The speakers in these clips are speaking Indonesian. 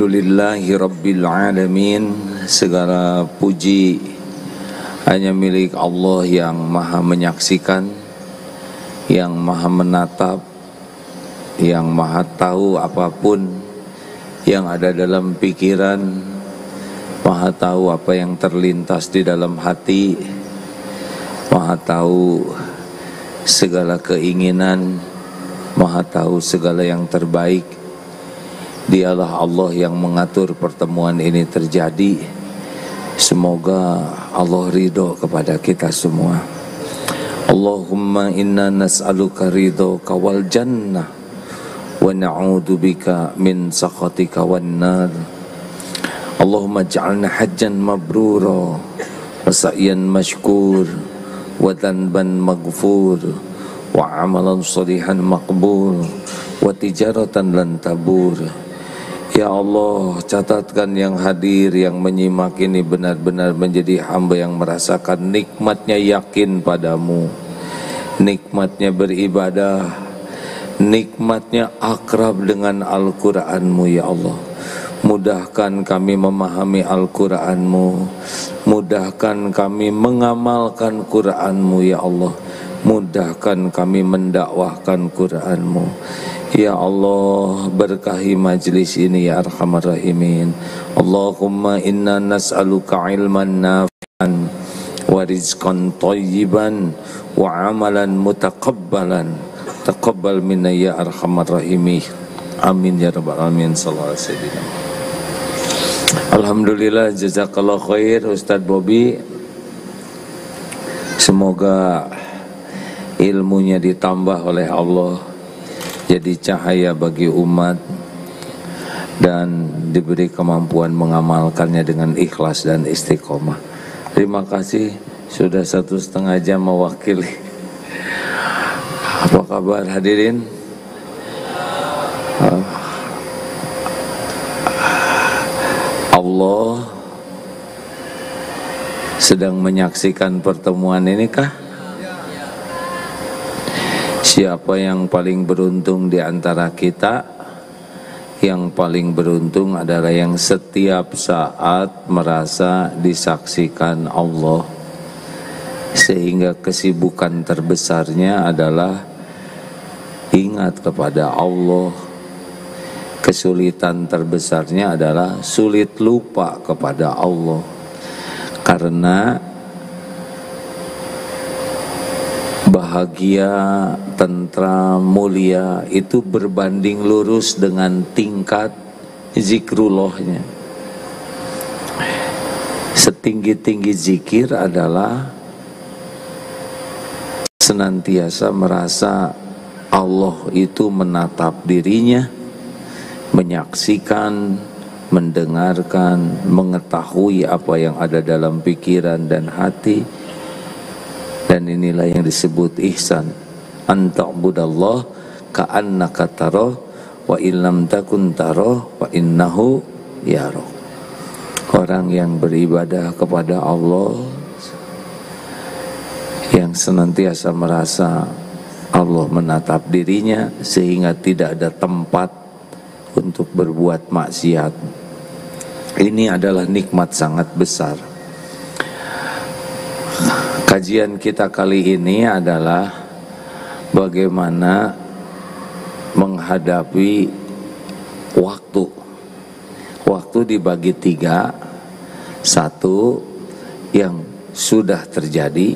Alhamdulillahi Rabbil Alamin. Segala puji hanya milik Allah yang maha menyaksikan, yang maha menatap, yang maha tahu apapun yang ada dalam pikiran, maha tahu apa yang terlintas di dalam hati, maha tahu segala keinginan, maha tahu segala yang terbaik. Dialah Allah yang mengatur pertemuan ini terjadi. Semoga Allah ridho kepada kita semua. Allahumma inna nas'aluka ridhoka wal jannah wa na'udzubika min sakhatika wan nar. Allahumma ja'alna hajjan mabrura wa sa'yan mashkur wa dhanban maghfur wa amalan shalihan maqbul wa tijaratan lan tabur. Ya Allah, catatkan yang hadir, yang menyimak ini benar-benar menjadi hamba yang merasakan nikmatnya yakin padamu, nikmatnya beribadah, nikmatnya akrab dengan Al-Quranmu. Ya Allah, mudahkan kami memahami Al-Quranmu, mudahkan kami mengamalkan Quranmu. Ya Allah, mudahkan kami mendakwahkan Quranmu. Ya Allah, berkahi majlis ini ya Arhamar Rahimin. Allahumma inna nas'aluka ilman nafi'an wa rizqan thayyiban wa amalan mutaqabbalan. Taqabbal minna ya Arhamar Rahimin. Amin ya Rabbal Alamin. Sallallahu alaihi wasallam. Alhamdulillah, jazakallah khair Ustadz Bobby. Semoga ilmunya ditambah oleh Allah, jadi cahaya bagi umat, dan diberi kemampuan mengamalkannya dengan ikhlas dan istiqomah. Terima kasih sudah 1,5 jam mewakili. Apa kabar hadirin? Allah sedang menyaksikan pertemuan ini kah? Siapa yang paling beruntung di antara kita? Yang paling beruntung adalah yang setiap saat merasa disaksikan Allah, sehingga kesibukan terbesarnya adalah ingat kepada Allah. Kesulitan terbesarnya adalah sulit lupa kepada Allah, karena bahagia, tentram, mulia itu berbanding lurus dengan tingkat zikrullahnya. Setinggi-tinggi zikir adalah senantiasa merasa Allah itu menatap dirinya, menyaksikan, mendengarkan, mengetahui apa yang ada dalam pikiran dan hati. Dan inilah yang disebut ihsan. Anta'budallah ka'annaka tarah wa illam takun tarah wa innahu yarah. Orang yang beribadah kepada Allah, yang senantiasa merasa Allah menatap dirinya sehingga tidak ada tempat untuk berbuat maksiat. Ini adalah nikmat sangat besar. Kajian kita kali ini adalah bagaimana menghadapi waktu. Waktu dibagi 3. 1 yang sudah terjadi,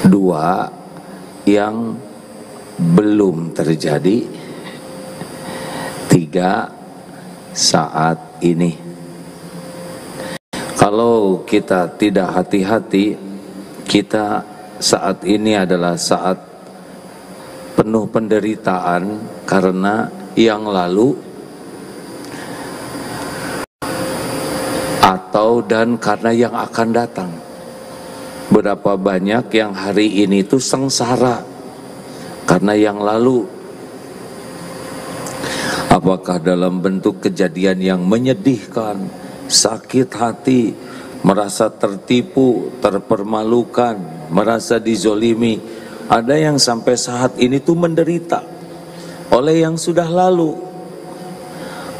2 yang belum terjadi, 3 saat ini. Kalau kita tidak hati-hati, kita saat ini adalah saat penuh penderitaan karena yang lalu, atau dan karena yang akan datang. Berapa banyak yang hari ini itu sengsara karena yang lalu. Apakah dalam bentuk kejadian yang menyedihkan, sakit hati, merasa tertipu, terpermalukan, merasa dizolimi. Ada yang sampai saat ini tuh menderita oleh yang sudah lalu.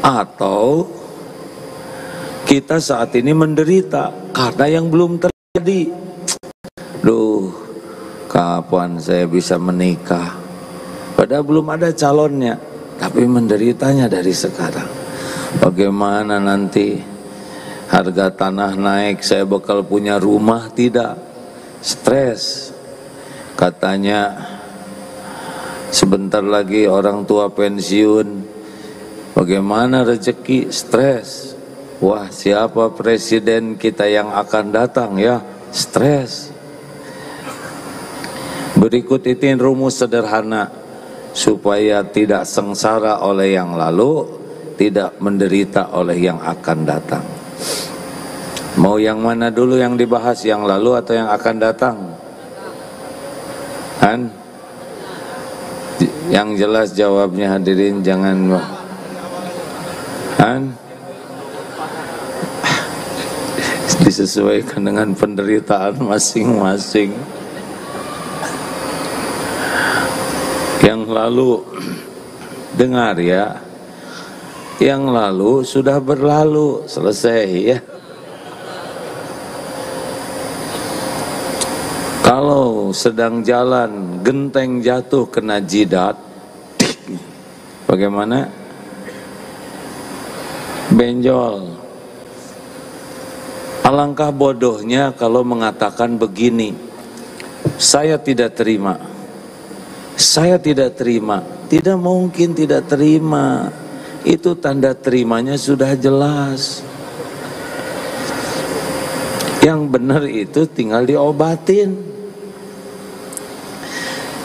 atau kita saat ini menderita karena yang belum terjadi. Duh, kapan saya bisa menikah? Padahal belum ada calonnya, tapi menderitanya dari sekarang. Bagaimana nanti harga tanah naik, saya bakal punya rumah? Tidak, stres. Katanya sebentar lagi orang tua pensiun, bagaimana rezeki? Stres. Wah, siapa presiden kita yang akan datang ya? Stres. Berikut itu rumus sederhana supaya tidak sengsara oleh yang lalu, tidak menderita oleh yang akan datang. Mau yang mana dulu yang dibahas, yang lalu atau yang akan datang? Kan? Yang jelas jawabnya hadirin, jangan kan? Disesuaikan dengan penderitaan masing-masing. Yang lalu, dengar ya, yang lalu sudah berlalu, selesai ya. Kalau sedang jalan, genteng jatuh kena jidat, bagaimana? Benjol. Alangkah bodohnya kalau mengatakan begini, saya tidak terima, saya tidak terima. Tidak mungkin tidak terima, itu tanda terimanya sudah jelas. Yang benar itu tinggal diobatin.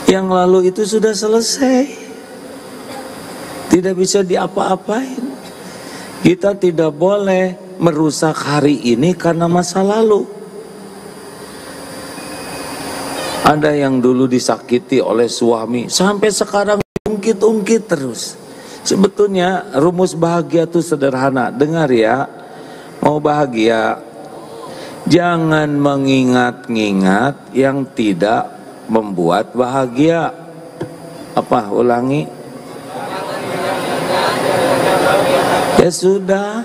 Yang lalu itu sudah selesai, tidak bisa diapa-apain. Kita tidak boleh merusak hari ini karena masa lalu. Ada yang dulu disakiti oleh suami, sampai sekarang ungkit-ungkit terus. Sebetulnya rumus bahagia itu sederhana. Dengar ya, mau bahagia, jangan mengingat-ingat yang tidak membuat bahagia. Apa? Ulangi. Ya sudah.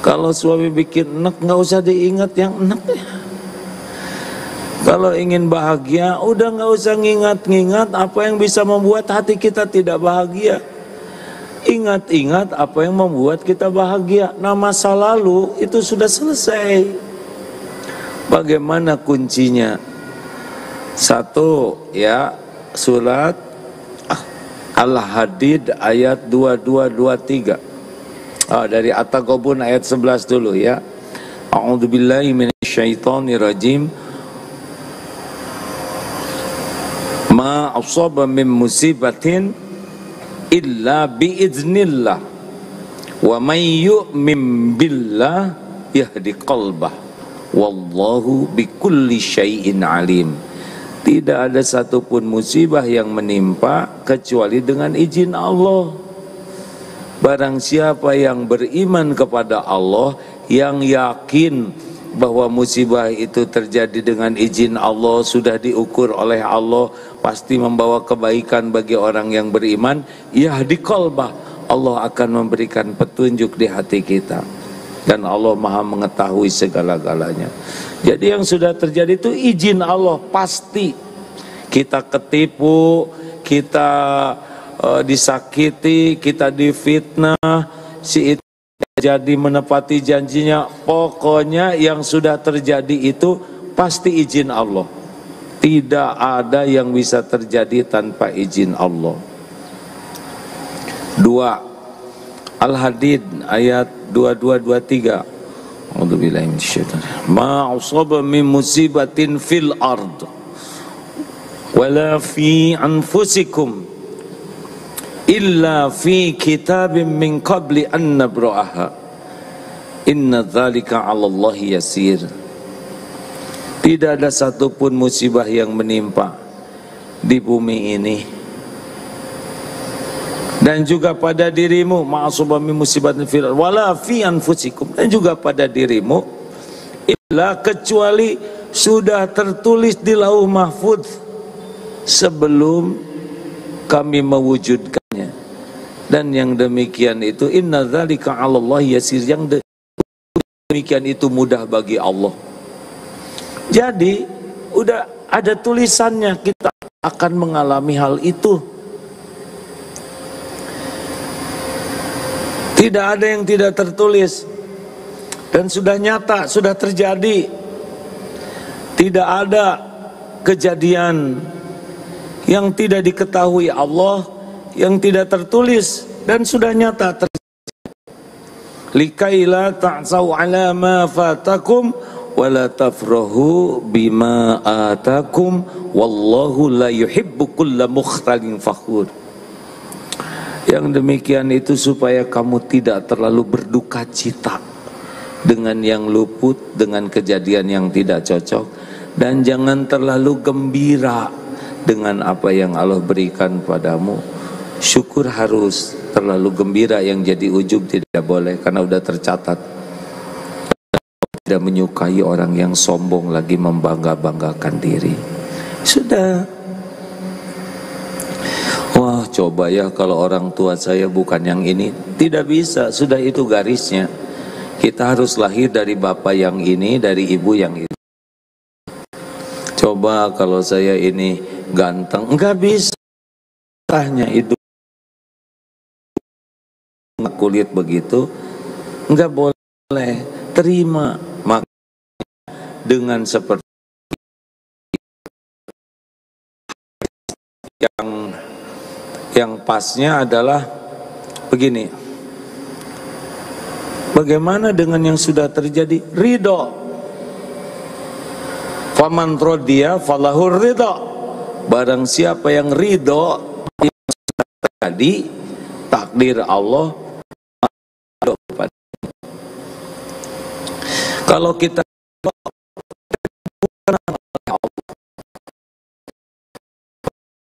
Kalau suami bikin enak, nggak usah diingat yang enaknya. Kalau ingin bahagia, udah nggak usah ngingat-ngingat apa yang bisa membuat hati kita tidak bahagia. Ingat-ingat apa yang membuat kita bahagia. Nah, masa lalu itu sudah selesai. Bagaimana kuncinya? Satu ya, surat Al-Hadid ayat 22-23. Dari At-Taghabun ayat 11 dulu ya. A'udzubillahi minasyaitonirrajim. Ma asaba min musibatin illa biiznillah wa may yu'min billah yahdi qalbah wallahu bikulli syai'in alim. Tidak ada satupun musibah yang menimpa kecuali dengan izin Allah. Barang siapa yang beriman kepada Allah, yang yakin bahwa musibah itu terjadi dengan izin Allah, sudah diukur oleh Allah, pasti membawa kebaikan bagi orang yang beriman, yahdi qalbah, Allah akan memberikan petunjuk di hati kita. Dan Allah Maha mengetahui segala-galanya. Jadi yang sudah terjadi itu izin Allah, pasti. Kita ketipu, kita disakiti, kita difitnah, si itu jadi menepati janjinya. Pokoknya yang sudah terjadi itu pasti izin Allah. Tidak ada yang bisa terjadi tanpa izin Allah. 2 Al-Hadid ayat 22-23. A'udzubillahi minasyaitonir. Ma asaba min musibatin fil ard wala fi anfusikum illa fi kitabim min qabli an nabra'aha inna dzalika 'ala Allah yasir. Tidak ada satupun musibah yang menimpa di bumi ini dan juga pada dirimu, ma'asaba min musibatin fil wala fi anfusikum, dan juga pada dirimu, illa kecuali sudah tertulis di Lauh Mahfuz sebelum kami mewujudkannya. Dan yang demikian itu inna dzalika 'alallahi yasir, yang demikian itu mudah bagi Allah. Jadi udah ada tulisannya, kita akan mengalami hal itu. Tidak ada yang tidak tertulis dan sudah nyata, sudah terjadi. Tidak ada kejadian yang tidak diketahui Allah, yang tidak tertulis dan sudah nyata terjadi. Likaila ta'sau 'ala ma fatakum wa la tafrahu bima atakum wallahu la yuhibbu kulla mukhtalin fakhur. Yang demikian itu supaya kamu tidak terlalu berduka cita dengan yang luput, dengan kejadian yang tidak cocok, dan jangan terlalu gembira dengan apa yang Allah berikan padamu. Syukur harus, terlalu gembira yang jadi ujub tidak boleh, karena udah tercatat. Tidak menyukai orang yang sombong lagi membangga-banggakan diri. Sudah. Wah, coba ya kalau orang tua saya bukan yang ini. Tidak bisa, sudah itu garisnya. Kita harus lahir dari bapak yang ini, dari ibu yang ini. Coba kalau saya ini ganteng, enggak bisa. Hanya itu kulit begitu, enggak boleh. Terima. Makanya dengan seperti yang pasnya adalah begini. Bagaimana dengan yang sudah terjadi? Ridho. Faman rodiya falahur ridho. Barang siapa yang ridho yang sudah terjadi takdir Allah. Kalau kita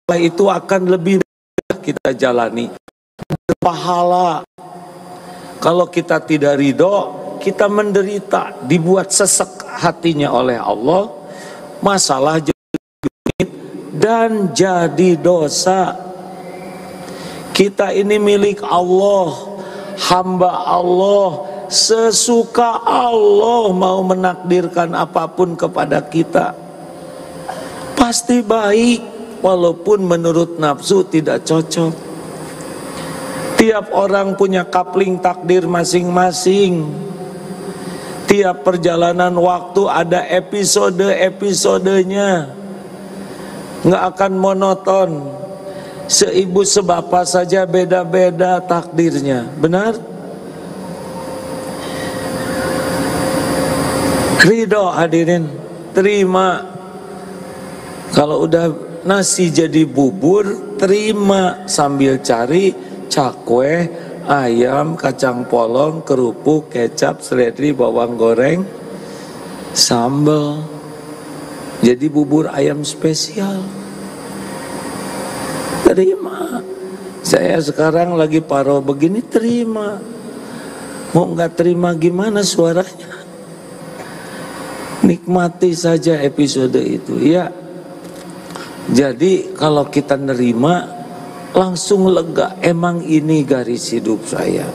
Allah itu akan lebih kita jalani pahala. Kalau kita tidak ridho, kita menderita, dibuat sesek hatinya oleh Allah, masalah dan jadi dosa. Kita ini milik Allah, hamba Allah, sesuka Allah mau menakdirkan apapun kepada kita pasti baik. Walaupun menurut nafsu tidak cocok. Tiap orang punya kapling takdir masing-masing. Tiap perjalanan waktu ada episode-episodenya. Nggak akan monoton. Seibu sebapa saja beda-beda takdirnya. Benar? Ridho hadirin. Terima. Kalau udah nasi jadi bubur, terima sambil cari cakwe, ayam, kacang polong, kerupuk, kecap, seledri, bawang goreng, sambal. Jadi bubur ayam spesial. Terima. Saya sekarang lagi paro begini, terima. Mau nggak terima gimana suaranya? Nikmati saja episode itu, ya. Jadi kalau kita nerima langsung lega, emang ini garis hidup saya.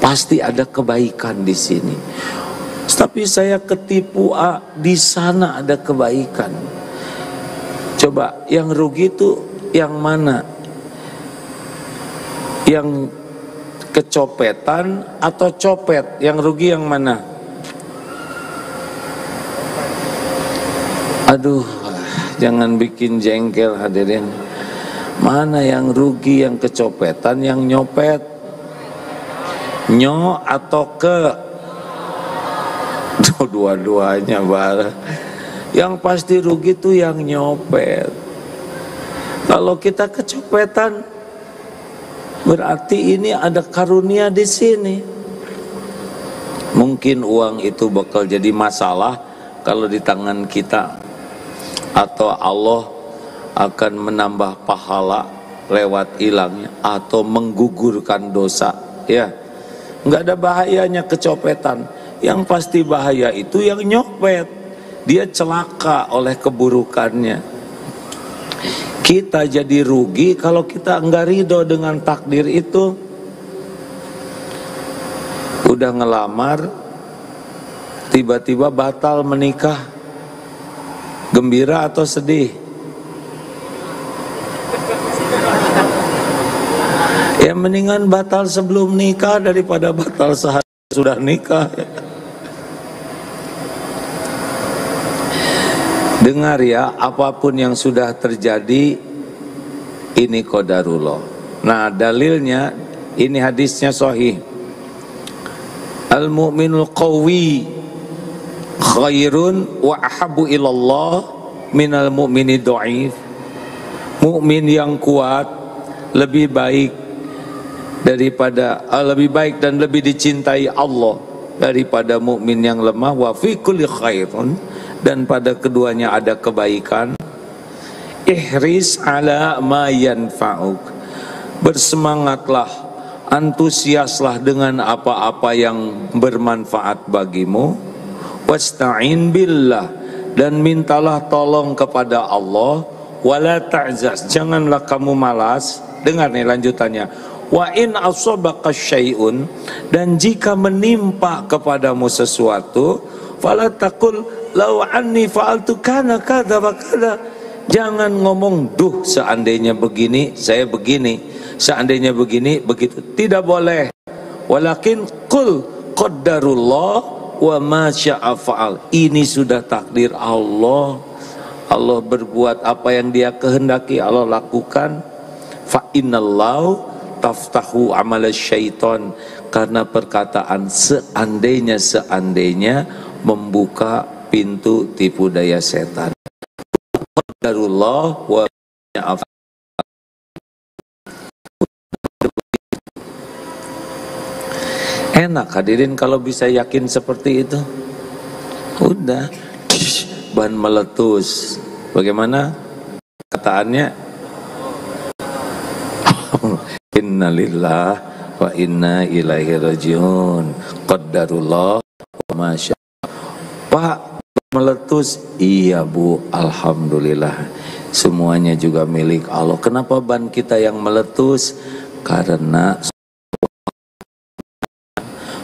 Pasti ada kebaikan di sini. Tapi saya ketipu, di sana ada kebaikan. Coba yang rugi itu yang mana? Yang kecopetan atau copet? Yang rugi yang mana? Aduh, jangan bikin jengkel hadirin. Mana yang rugi, yang kecopetan, yang nyopet? Nyo atau ke? Dua-duanya bareng. Yang pasti rugi tuh yang nyopet. Kalau kita kecopetan, berarti ini ada karunia di sini. Mungkin uang itu bakal jadi masalah kalau di tangan kita. Atau Allah akan menambah pahala lewat hilangnya, atau menggugurkan dosa, ya. Nggak ada bahayanya kecopetan. Yang pasti bahaya itu yang nyopet. Dia celaka oleh keburukannya. Kita jadi rugi kalau kita nggak ridho dengan takdir itu. udah ngelamar, tiba-tiba batal menikah, gembira atau sedih? Ya mendingan batal sebelum nikah daripada batal sehari sudah nikah. Dengar ya, apapun yang sudah terjadi ini qadarullah. Nah, dalilnya ini hadisnya sahih. Al-mu'minul qawi khairun wa ahabbu ilallah minal mu'mini dhaif. Mukmin yang kuat lebih baik lebih baik dan lebih dicintai Allah daripada mukmin yang lemah. Wa fi kulli khairun, dan pada keduanya ada kebaikan. Ihris ala ma yanfa'uk, bersemangatlah, antusiaslah dengan apa-apa yang bermanfaat bagimu. Wasta'in billah, dan mintalah tolong kepada Allah. Wala ta'zaz, janganlah kamu malas. Dengar nih lanjutannya. Wa in asabaka syai'un, dan jika menimpa kepadamu sesuatu, fala taqul law anni fa'altu kana kadza wa kadza. Jangan ngomong, duh seandainya begini, saya begini, seandainya begini, begitu. Tidak boleh. Walakin qul qaddarullah wa ma syaa fa'al. Ini sudah takdir Allah. Allah berbuat apa yang Dia kehendaki, Allah lakukan. Fa innallahu taftahu amal syaitan, karena perkataan seandainya membuka pintu tipu daya setan. Qadarullah wa ya'af. Enak hadirin kalau bisa yakin seperti itu. Udah ban meletus. Bagaimana kataannya? Innalillah wa inna ilaihi rajiun. Qadarullah wa ma syaa. Pak, meletus? Iya Bu, alhamdulillah. Semuanya juga milik Allah. Kenapa ban kita yang meletus? Karena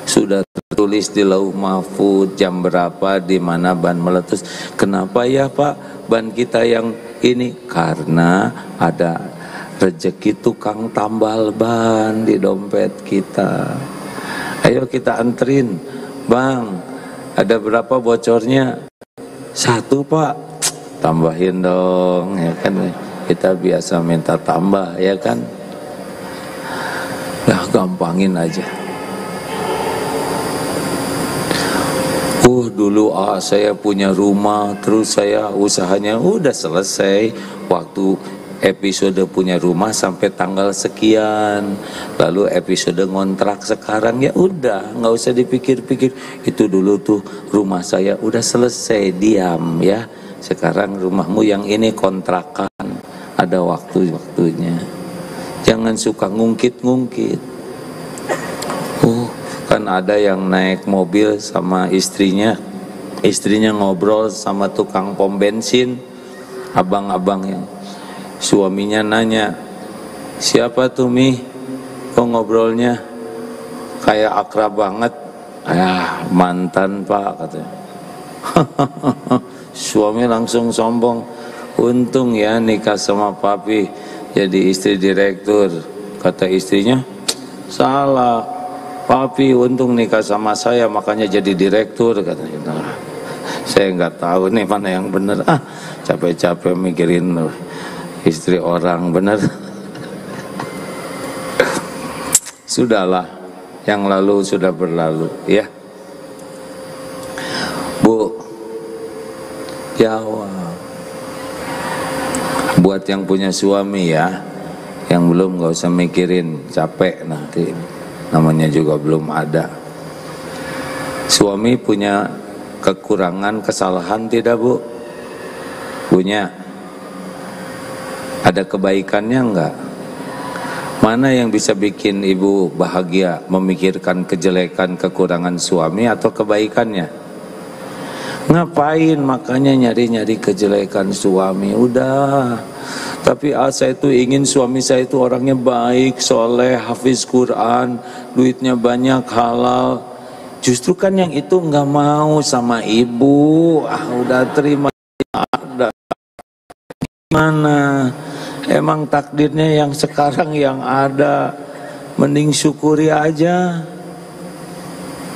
sudah tertulis di Lauh Mahfuz jam berapa, di mana ban meletus. Kenapa ya Pak ban kita yang ini? Karena ada rezeki tukang tambal ban di dompet kita. Ayo kita anterin, Bang, ada berapa bocornya? 1 Pak. Tambahin dong, ya kan? Kita biasa minta tambah, ya kan? Nah, gampangin aja. Dulu saya punya rumah, terus saya usahanya udah selesai waktu episode punya rumah sampai tanggal sekian, lalu episode ngontrak sekarang, ya udah nggak usah dipikir-pikir. Itu dulu tuh rumah saya udah selesai, diam ya. Sekarang rumahmu yang ini kontrakan, ada waktu-waktunya. Jangan suka ngungkit-ngungkit. Kan ada yang naik mobil sama istrinya ngobrol sama tukang pom bensin, abang-abang yang suaminya nanya, siapa tuh Mi? Kok ngobrolnya kayak akrab banget? Mantan Pak, katanya. Suami langsung sombong, untung ya nikah sama papi jadi istri direktur. Kata istrinya, salah, papi untung nikah sama saya makanya jadi direktur, katanya. Saya nggak tahu nih mana yang benar. Capek-capek mikirin istri orang, benar. Sudahlah, yang lalu sudah berlalu, ya. Bu, jawab. Buat yang punya suami ya, yang belum nggak usah mikirin, capek nanti. Namanya juga belum ada. Suami punya kekurangan, kesalahan tidak Bu? Punya. Ada kebaikannya enggak? Mana yang bisa bikin ibu bahagia, memikirkan kejelekan, kekurangan suami atau kebaikannya? Ngapain makanya nyari-nyari kejelekan suami? Udah. Tapi saya itu ingin suami saya itu orangnya baik, soleh, hafiz Quran, duitnya banyak, halal. Justru kan yang itu nggak mau sama ibu, udah terima ada. Mana? Emang takdirnya yang sekarang yang ada, mending syukuri aja.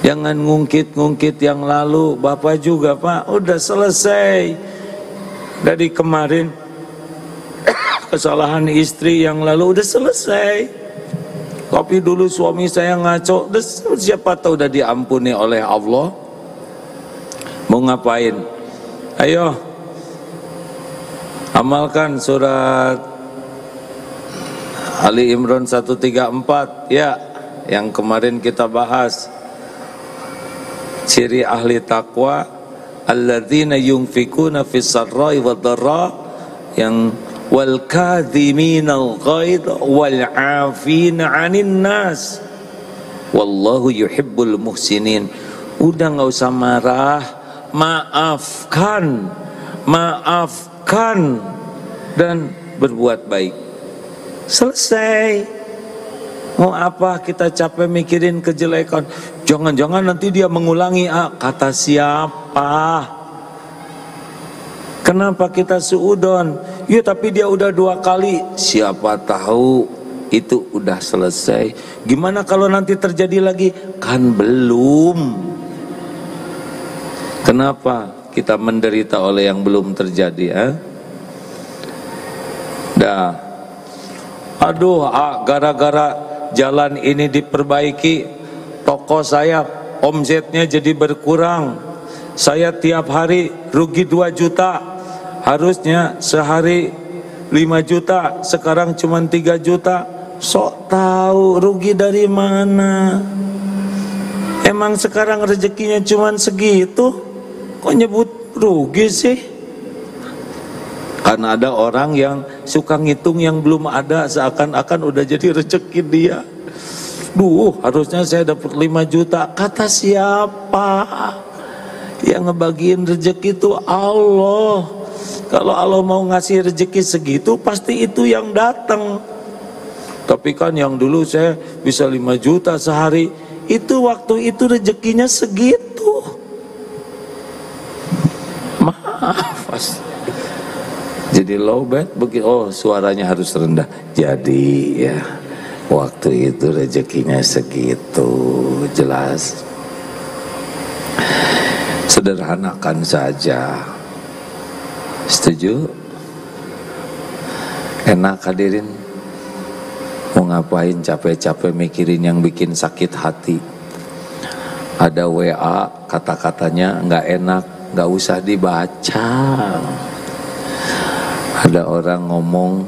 Jangan ngungkit-ngungkit yang lalu. Bapak juga Pak, udah selesai dari kemarin. Kesalahan istri yang lalu udah selesai. Tapi dulu suami saya ngaco, siapa tahu udah diampuni oleh Allah. Mau ngapain? Ayo, amalkan surat Ali Imran 134 ya, yang kemarin kita bahas. Ciri ahli taqwa alladzina yunfikuna fis sarra'i wad dharra, yang wal kadhiminal ghaidh wal 'afina 'anil nas wallahu yuhibbul muhsinin. Udah nggak usah marah, maafkan dan berbuat baik. Selesai. Mau apa kita capek mikirin kejelekan? Jangan-jangan nanti dia mengulangi. Kata siapa? Kenapa kita suudon? Ya tapi dia udah 2 kali. Siapa tahu itu udah selesai. Gimana kalau nanti terjadi lagi? Kan belum. Kenapa kita menderita oleh yang belum terjadi? Gara-gara jalan ini diperbaiki, toko saya omsetnya jadi berkurang. Saya tiap hari rugi 2 juta. Harusnya sehari 5 juta, sekarang cuma 3 juta. Sok tahu rugi dari mana? Emang sekarang rezekinya cuma segitu? Kok nyebut rugi sih? Karena ada orang yang suka ngitung yang belum ada, seakan-akan udah jadi rezeki dia. Harusnya saya dapat 5 juta. Kata siapa? Yang ngebagiin rezeki itu Allah. Kalau Allah mau ngasih rezeki segitu, pasti itu yang datang. Tapi kan yang dulu saya bisa 5 juta sehari, itu waktu itu rezekinya segitu. Maaf. Jadi low bed, suaranya harus rendah. Jadi ya, waktu itu rezekinya segitu, jelas. Sederhanakan saja. Setuju? Enak hadirin? Mau ngapain capek-capek mikirin yang bikin sakit hati? Ada WA, kata-katanya nggak enak, nggak usah dibaca. Ada orang ngomong,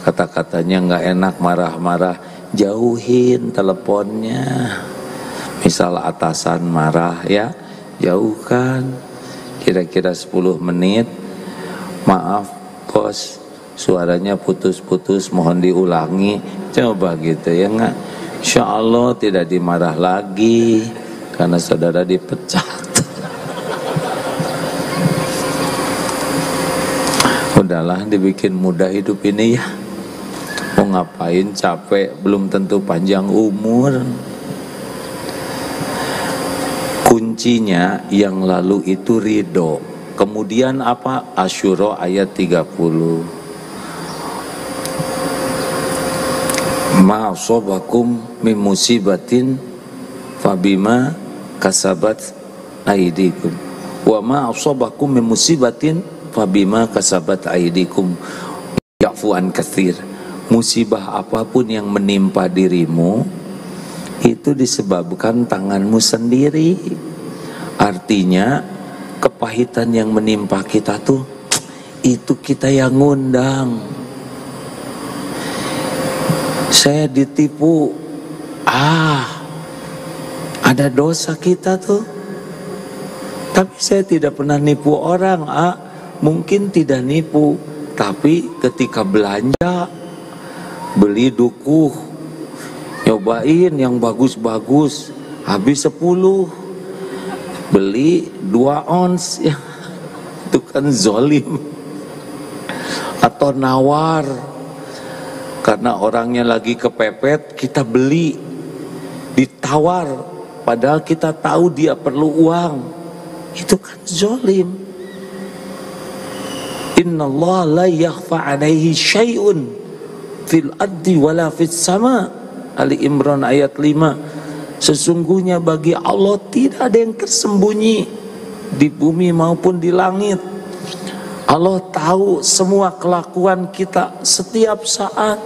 kata-katanya nggak enak, marah-marah, jauhin teleponnya. Misal atasan marah ya, jauhkan. Kira-kira 10 menit, maaf bos, suaranya putus-putus, mohon diulangi. Coba gitu ya nggak? Insya Allah tidak dimarah lagi karena saudara dipecat. Udahlah, dibikin mudah hidup ini ya. Mau ngapain capek, belum tentu panjang umur. Kuncinya yang lalu itu ridho. Kemudian apa? Asyura ayat 30. Ma asabakum min musibatin fabima kasabat aydikum wa ma asabakum min musibatin fabima kasabat aydikum ya'fu an katsir. Musibah apapun yang menimpa dirimu itu disebabkan tanganmu sendiri. Artinya kepahitan yang menimpa kita tuh itu kita yang ngundang. Saya ditipu, ada dosa kita tuh. Tapi saya tidak pernah nipu orang, mungkin tidak nipu, tapi ketika belanja, beli dukuh, nyobain yang bagus-bagus, habis 10, beli 2 ons, ya, itu kan zolim. Atau nawar, karena orangnya lagi kepepet, kita beli, ditawar, padahal kita tahu dia perlu uang, itu kan zalim. Innallaha la yakhfa 'alaihi syai'un fil ardi wala fis sama. Ali Imran ayat 5. Sesungguhnya bagi Allah tidak ada yang tersembunyi di bumi maupun di langit. Allah tahu semua kelakuan kita setiap saat.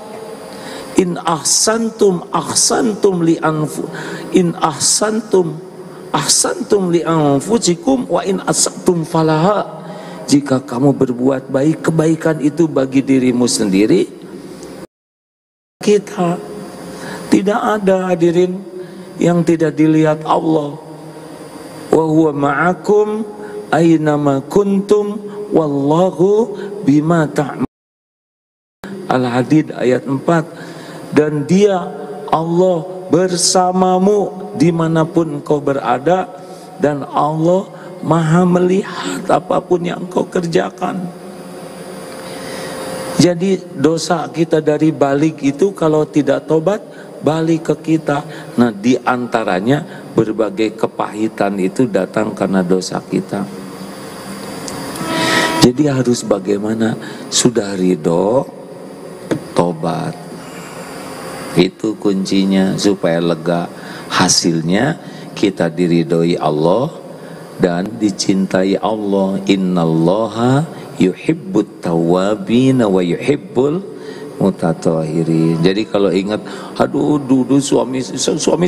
In ahsantum ahsantum li anfusikum wa in asatum falaha. Jika kamu berbuat baik, kebaikan itu bagi dirimu sendiri. Kita tidak ada, hadirin, yang tidak dilihat Allah. Wa huwa ma'akum aynama kuntum wallahu bima ta'malun. Al-Hadid ayat 4. Dan dia, Allah, bersamamu dimanapun engkau berada, dan Allah maha melihat apapun yang engkau kerjakan. Jadi dosa kita dari balik itu kalau tidak tobat, balik ke kita. Nah, di antaranya berbagai kepahitan itu datang karena dosa kita. Jadi harus bagaimana? Sudah ridho, tobat. Itu kuncinya supaya lega. Hasilnya kita diridhoi Allah dan dicintai Allah. Innallaha yuhibbut tawwabin wa yuhibbul mutatahhirin. Jadi kalau ingat, aduh dulu suami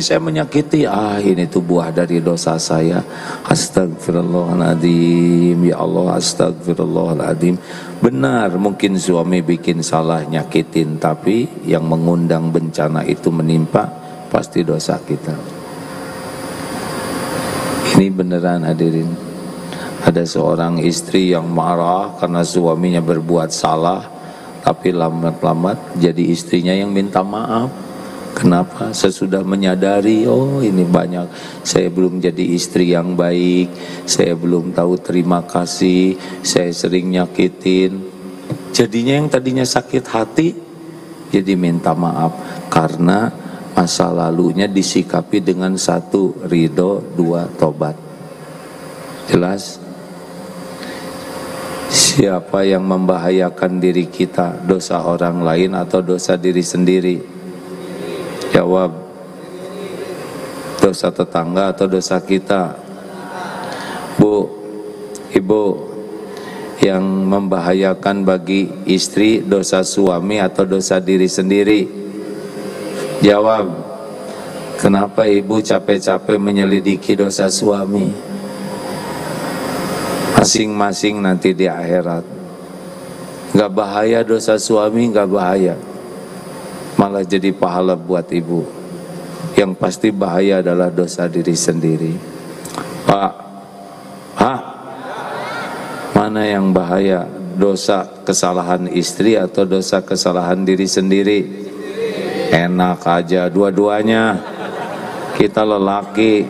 saya menyakiti, ini tuh buah dari dosa saya. Astagfirullahaladzim, ya Allah, astagfirullahaladzim. Benar, mungkin suami bikin salah, nyakitin, tapi yang mengundang bencana itu menimpa pasti dosa kita. Ini beneran, hadirin. Ada seorang istri yang marah karena suaminya berbuat salah, tapi lambat-lambat jadi istrinya yang minta maaf. Kenapa? Sesudah menyadari, oh ini banyak, saya belum jadi istri yang baik, saya belum tahu terima kasih, saya sering nyakitin. Jadinya yang tadinya sakit hati jadi minta maaf karena masa lalunya disikapi dengan 1, ridho, 2, tobat. Jelas? Siapa yang membahayakan diri kita, dosa orang lain atau dosa diri sendiri? Jawab. Dosa tetangga atau dosa kita? Bu, ibu, yang membahayakan bagi istri dosa suami atau dosa diri sendiri? Jawab. Kenapa ibu capek-capek menyelidiki dosa suami? Masing-masing nanti di akhirat. Gak bahaya dosa suami, gak bahaya, malah jadi pahala buat ibu. Yang pasti bahaya adalah dosa diri sendiri. Pak, mana yang bahaya? Dosa kesalahan istri atau dosa kesalahan diri sendiri? Enak aja dua-duanya. Kita lelaki,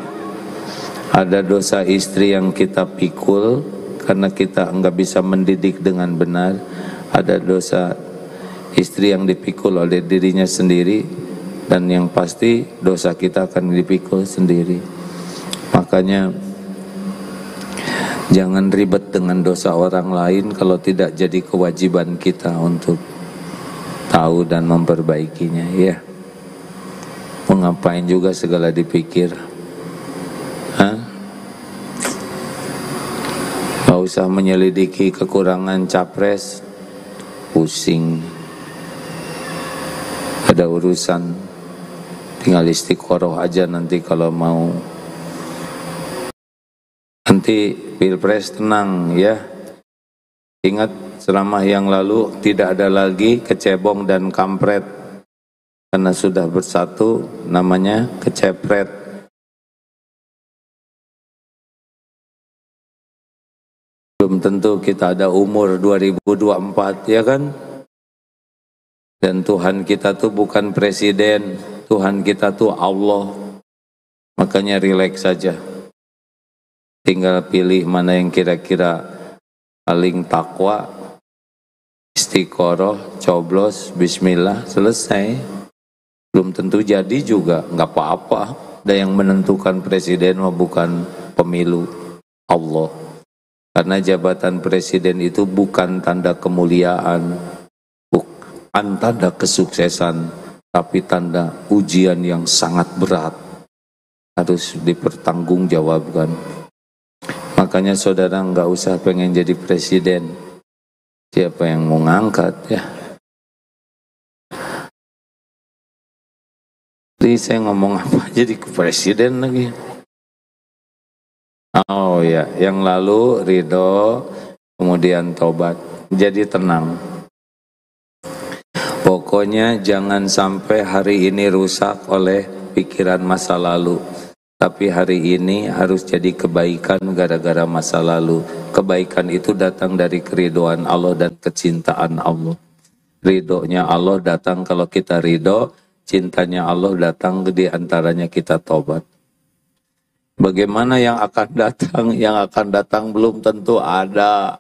ada dosa istri yang kita pikul karena kita enggak bisa mendidik dengan benar. Ada dosa istri yang dipikul oleh dirinya sendiri, dan yang pasti dosa kita akan dipikul sendiri. Makanya jangan ribet dengan dosa orang lain kalau tidak jadi kewajiban kita untuk tahu dan memperbaikinya, ya. Mau ngapain juga segala dipikir. Gak usah menyelidiki kekurangan capres, pusing. Ada urusan, tinggal istiqoroh aja nanti kalau mau. Nanti pilpres tenang ya. Ingat ceramah yang lalu, tidak ada lagi kecebong dan kampret, karena sudah bersatu namanya kecepret. Belum tentu kita ada umur 2024, ya kan? Dan Tuhan kita tuh bukan presiden, Tuhan kita tuh Allah. Makanya rileks saja. Tinggal pilih mana yang kira-kira paling takwa, istiqoroh, coblos, bismillah, selesai. Belum tentu jadi juga, nggak apa-apa. Dan yang menentukan presiden bukan pemilu, Allah. Karena jabatan presiden itu bukan tanda kemuliaan, bukan tanda kesuksesan, tapi tanda ujian yang sangat berat, harus dipertanggungjawabkan. Makanya saudara nggak usah pengen jadi presiden, siapa yang mau ngangkat ya. Jadi saya ngomong apa jadi ke presiden lagi. Oh ya, yang lalu ridho, kemudian tobat. Jadi tenang. Pokoknya jangan sampai hari ini rusak oleh pikiran masa lalu. Tapi hari ini harus jadi kebaikan gara-gara masa lalu. Kebaikan itu datang dari keridhaan Allah dan kecintaan Allah. Ridhonya Allah datang kalau kita ridho, cintanya Allah datang di antaranya kita tobat. Bagaimana yang akan datang? Yang akan datang belum tentu ada.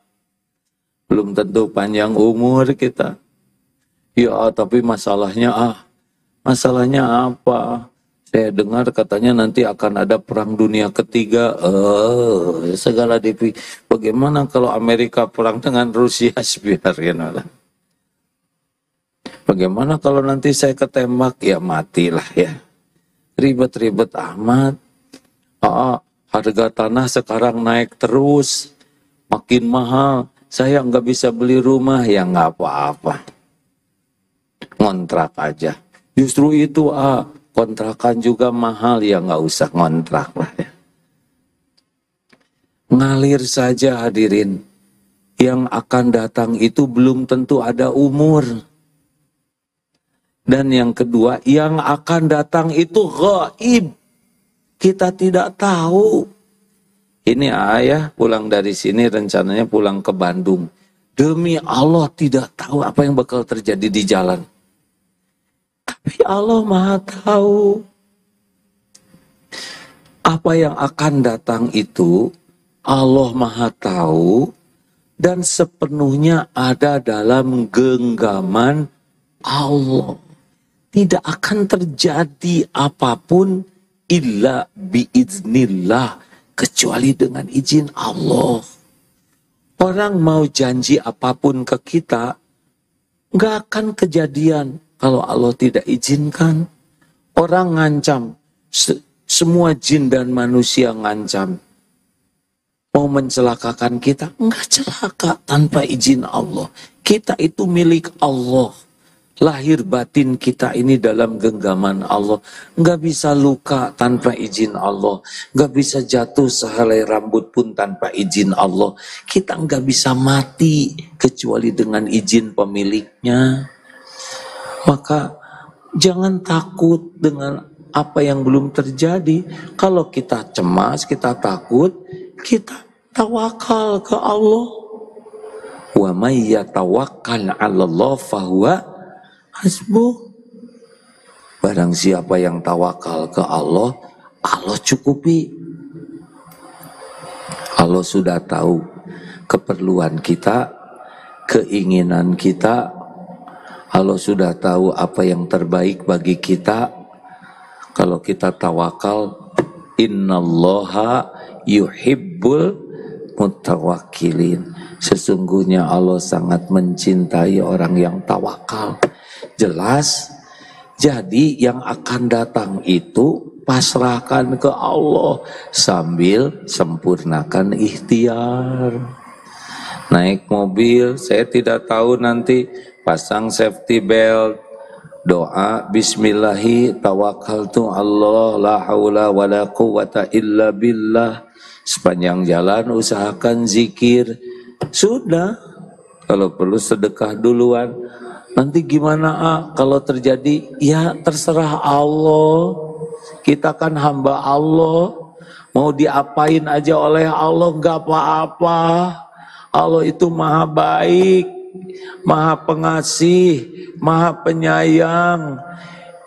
Belum tentu panjang umur kita. Ya tapi masalahnya masalahnya apa? Saya dengar katanya nanti akan ada perang dunia ketiga. Segala bagaimana kalau Amerika perang dengan Rusia? Biarin lah. Bagaimana kalau nanti saya ketembak? Ya matilah ya. Ribet-ribet amat. Harga tanah sekarang naik terus. Makin mahal. Saya nggak bisa beli rumah. Ya nggak apa-apa. Ngontrak aja. Justru itu kontrakan juga mahal. Ya nggak usah ngontrak lah ya. Ngalir saja hadirin. Yang akan datang itu belum tentu ada umur. Dan yang kedua, yang akan datang itu gaib. Kita tidak tahu. Ini ayah pulang dari sini rencananya pulang ke Bandung. Demi Allah tidak tahu apa yang bakal terjadi di jalan. Tapi Allah Maha tahu. Apa yang akan datang itu Allah Maha tahu dan sepenuhnya ada dalam genggaman Allah. Tidak akan terjadi apapun illa biiznillah, kecuali dengan izin Allah. Orang mau janji apapun ke kita, nggak akan kejadian kalau Allah tidak izinkan. Orang ngancam, semua jin dan manusia ngancam. Mau mencelakakan kita, nggak celaka tanpa izin Allah. Kita itu milik Allah. Lahir batin kita ini dalam genggaman Allah. Nggak bisa luka tanpa izin Allah. Nggak bisa jatuh sehelai rambut pun tanpa izin Allah. Kita nggak bisa mati kecuali dengan izin pemiliknya. Maka jangan takut dengan apa yang belum terjadi. Kalau kita cemas, kita takut, kita tawakal ke Allah. Wa may yatawakkal 'ala Allah fahuwa hasbuh. Barang siapa yang tawakal ke Allah, Allah cukupi. Allah sudah tahu keperluan kita, keinginan kita. Allah sudah tahu apa yang terbaik bagi kita. Kalau kita tawakal, innallaha yuhibbul mutawakkilin. Sesungguhnya Allah sangat mencintai orang yang tawakal. Jelas, jadi yang akan datang itu pasrahkan ke Allah sambil sempurnakan ikhtiar. Naik mobil, saya tidak tahu nanti pasang safety belt, doa bismillahi tawakkaltu Allah la haula wala quwata illa billah. Sepanjang jalan usahakan zikir. Sudah, kalau perlu sedekah duluan. Nanti gimana kalau terjadi? Ya terserah Allah. Kita kan hamba Allah. Mau diapain aja oleh Allah gak apa-apa. Allah itu maha baik, maha pengasih, maha penyayang.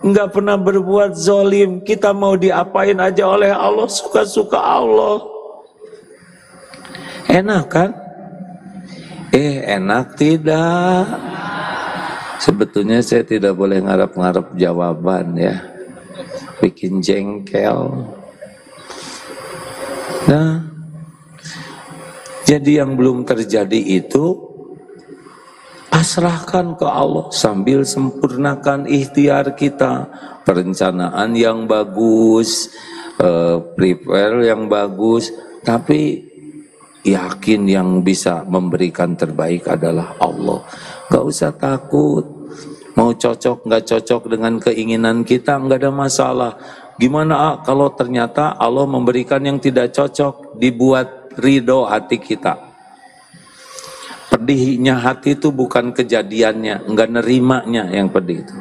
Enggak pernah berbuat zolim. Kita mau diapain aja oleh Allah, suka-suka Allah. Enak kan? Enak tidak. Sebetulnya saya tidak boleh ngarep-ngarep jawaban ya. bikin jengkel. Nah, jadi yang belum terjadi itu pasrahkan ke Allah sambil sempurnakan ikhtiar kita, perencanaan yang bagus, prepare yang bagus, tapi yakin yang bisa memberikan terbaik adalah Allah. Gak usah takut. Mau cocok gak cocok dengan keinginan kita, gak ada masalah. Gimana kalau ternyata Allah memberikan yang tidak cocok, dibuat ridho hati kita. Pedihnya hati itu bukan kejadiannya, gak nerimanya yang pedih itu.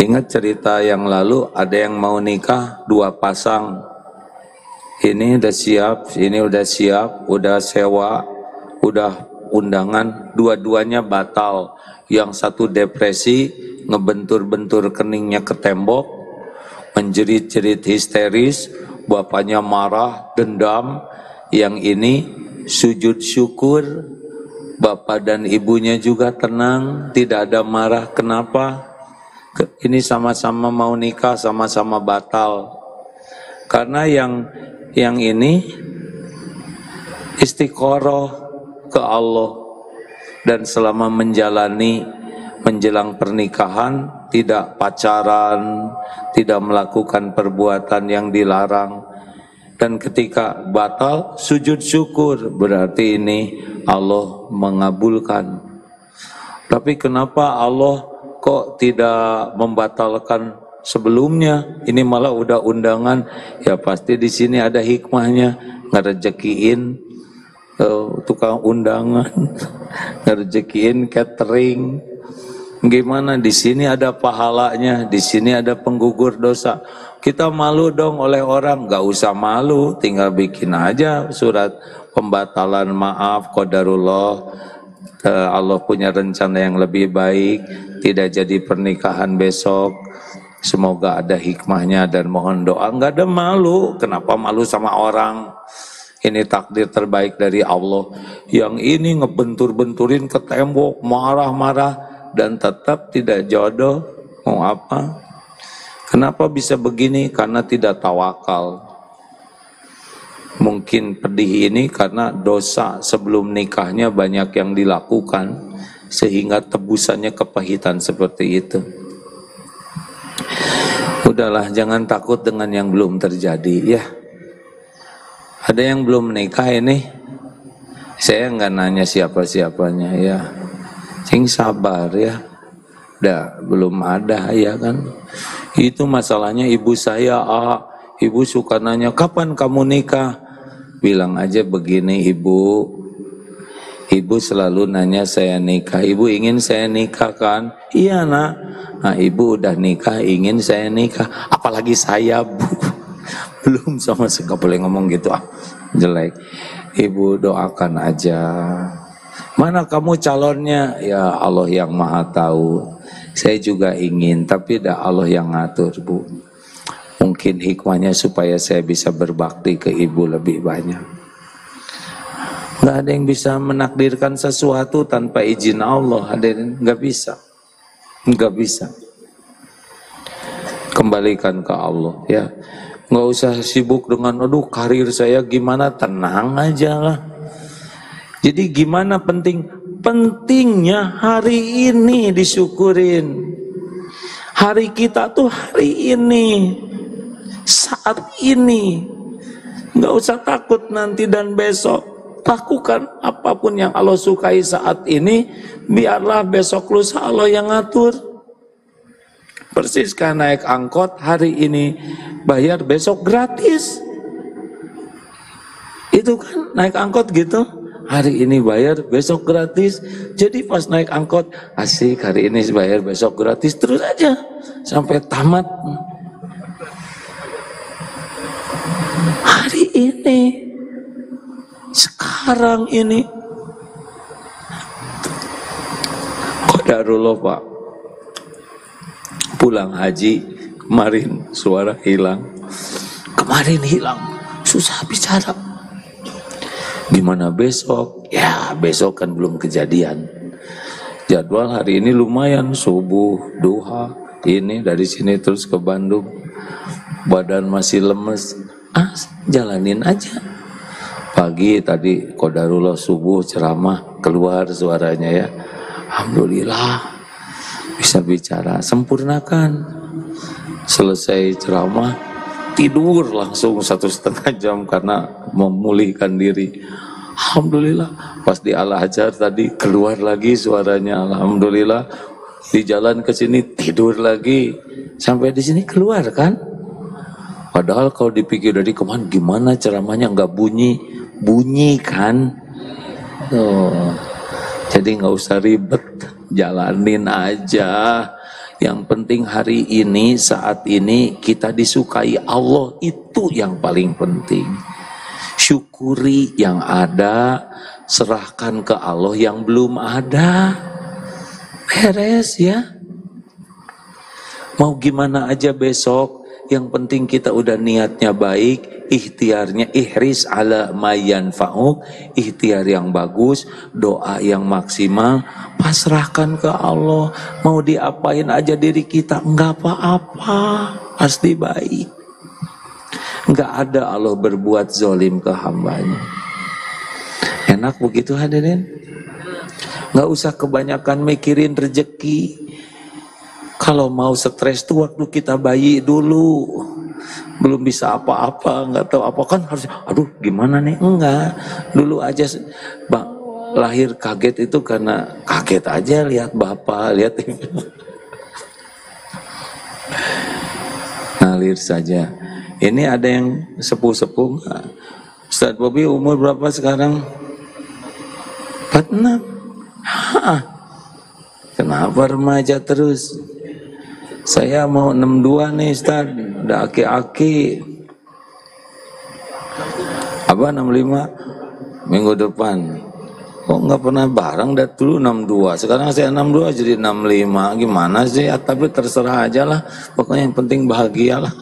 Ingat cerita yang lalu, ada yang mau nikah, 2 pasang. Ini udah siap, ini udah siap, udah sewa, udah undangan, dua-duanya batal. Yang satu depresi, ngebentur-bentur keningnya ke tembok, menjerit-jerit histeris, bapaknya marah, dendam. Yang ini sujud syukur, bapak dan ibunya juga tenang, tidak ada marah. Kenapa? Ini sama-sama mau nikah, sama-sama batal. Karena yang ini istiqoroh ke Allah, dan selama menjelang pernikahan tidak pacaran, tidak melakukan perbuatan yang dilarang, dan ketika batal sujud syukur, berarti ini Allah mengabulkan. Tapi kenapa Allah kok tidak membatalkan sebelumnya? Ini malah udah undangan. Ya pasti di sini ada hikmahnya, ngerejekiin tukang undangan, ngerejekiin catering. Gimana di sini ada pahalanya, di sini ada penggugur dosa. Kita malu dong oleh orang? Gak usah malu, tinggal bikin aja surat pembatalan maaf, qadarullah. Allah punya rencana yang lebih baik, tidak jadi pernikahan besok. Semoga ada hikmahnya dan mohon doa. Nggak ada malu. Kenapa malu sama orang? Ini takdir terbaik dari Allah. Yang ini ngebentur-benturin ke tembok, marah-marah, dan tetap tidak jodoh. Mau apa? Kenapa bisa begini? Karena tidak tawakal. Mungkin pedih ini karena dosa sebelum nikahnya banyak yang dilakukan, sehingga tebusannya kepahitan seperti itu. Udahlah, jangan takut dengan yang belum terjadi ya. Ada yang belum nikah ini, saya nggak nanya siapa-siapanya ya. Sing sabar ya. Belum ada ya kan. Itu masalahnya ibu saya, ibu suka nanya, kapan kamu nikah? Bilang aja begini, ibu selalu nanya saya nikah. Ibu ingin saya nikah kan? Iya nak. Nah ibu udah nikah, ingin saya nikah. Apalagi saya bu. Belum sama sekali, gak boleh ngomong gitu jelek. Ibu doakan aja. Mana kamu calonnya? Ya Allah yang maha tahu. Saya juga ingin, tapi dah Allah yang ngatur bu. Mungkin hikmahnya supaya saya bisa berbakti ke ibu lebih banyak. Gak ada yang bisa menakdirkan sesuatu tanpa izin Allah, hadirin. Gak bisa. Gak bisa. Kembalikan ke Allah ya. Gak usah sibuk dengan aduh karir saya gimana, tenang aja lah. Jadi gimana pentingnya hari ini disyukurin. Hari kita tuh hari ini, saat ini. Gak usah takut nanti dan besok. Lakukan apapun yang Allah sukai saat ini, biarlah besok lusa Allah yang ngatur. Persis kan naik angkot, hari ini bayar, besok gratis. Itu kan naik angkot gitu, hari ini bayar, besok gratis. Jadi pas naik angkot, asik hari ini bayar, besok gratis, terus aja sampai tamat. Hari ini, sekarang ini. Qadarullah Pak, pulang haji kemarin suara hilang, susah bicara. Gimana besok? Ya besok kan belum kejadian. Jadwal hari ini lumayan, subuh, duha, ini dari sini terus ke Bandung, badan masih lemes, jalanin aja. Pagi tadi qadarullah subuh ceramah keluar suaranya ya, alhamdulillah bisa bicara, sempurnakan. Selesai ceramah tidur langsung 1,5 jam karena memulihkan diri. Alhamdulillah. Pas di Al-Azhar tadi keluar lagi suaranya, alhamdulillah. Di jalan ke sini tidur lagi, sampai di sini keluar kan. Padahal kalau dipikir dari kemana, gimana ceramahnya nggak bunyi kan. Jadi nggak usah ribet, jalanin aja. Yang penting hari ini, saat ini kita disukai Allah, itu yang paling penting. Syukuri yang ada, serahkan ke Allah yang belum ada. Beres ya. Mau gimana aja besok, yang penting kita udah niatnya baik, ikhtiarnya ihris ala mayan fa'uk, ikhtiar yang bagus, doa yang maksimal, pasrahkan ke Allah. Mau diapain aja diri kita, enggak apa-apa, pasti baik. Enggak ada Allah berbuat zalim ke hambanya. Enak begitu hadirin? Enggak usah kebanyakan mikirin rezeki. Kalau mau stres tuh waktu kita bayi dulu, belum bisa apa-apa, nggak tahu apa kan harus, aduh gimana nih, enggak, dulu aja lahir kaget itu karena kaget aja lihat bapak, lihat ibu. Ngalir saja. Ini ada yang sepuh-sepuh. Ustaz Bobi umur berapa sekarang? 46. Kenapa remaja terus? Saya mau 62 nih Ustaz, udah aki-aki. Apa 65? Minggu depan. Kok nggak pernah bareng dah dulu 62. Sekarang saya 62 jadi 65. Gimana sih? Tapi terserah aja lah. Pokoknya yang penting bahagia lah.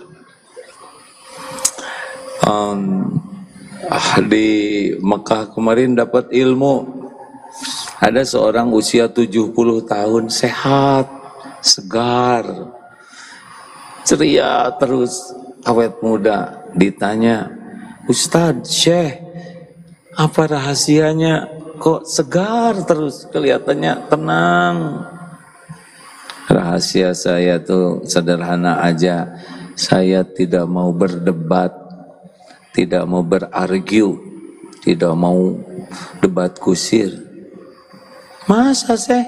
Di Mekah kemarin dapat ilmu. Ada seorang usia 70 tahun sehat, segar, ceria terus, awet muda. Ditanya, Ustadz, Syekh, apa rahasianya kok segar terus, kelihatannya tenang? Rahasia saya tuh sederhana aja. Saya tidak mau berdebat, tidak mau berargue, tidak mau debat kusir. Masa sih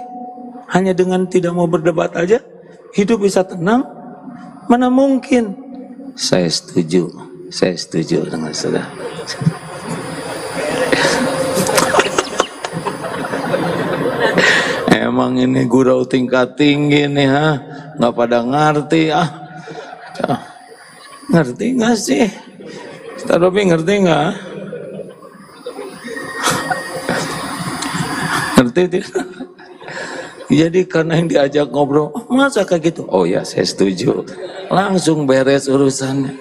hanya dengan tidak mau berdebat aja hidup bisa tenang? Mana mungkin? Saya setuju dengan saudara. Emang ini gurau tingkat tinggi nih, nggak pada ngerti. Ngerti nggak sih? Ustaz Robi ngerti nggak? Ngerti tidak? Jadi karena yang diajak ngobrol, masa kayak gitu? Oh ya, saya setuju. Langsung beres urusannya.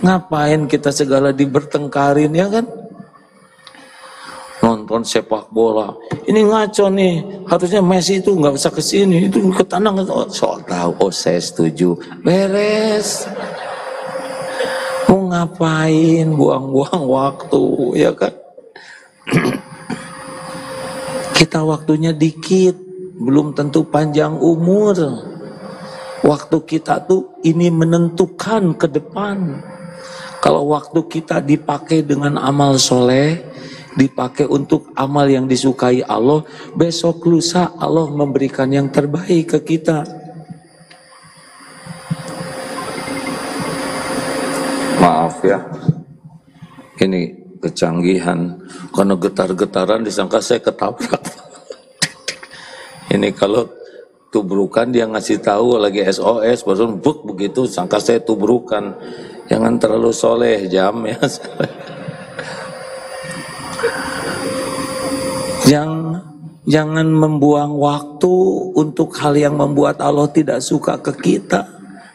Ngapain kita segala dibertengkarin, ya kan? Nonton sepak bola, ini ngaco nih. Harusnya Messi itu nggak usah kesini, itu ke tanah. Soal tahu, oh saya setuju. Beres. Mau ngapain? Buang-buang waktu, ya kan? Kita waktunya dikit, belum tentu panjang umur. Waktu kita tuh ini menentukan ke depan. Kalau waktu kita dipakai dengan amal soleh, dipakai untuk amal yang disukai Allah, besok lusa Allah memberikan yang terbaik ke kita. Maaf ya, ini kecanggihan, karena getar-getaran disangka saya ketabrak. Ini kalau tubrukan dia ngasih tahu lagi SOS, baru buk begitu, sangka saya tubrukan. Jangan terlalu soleh jam ya. Jangan membuang waktu untuk hal yang membuat Allah tidak suka ke kita.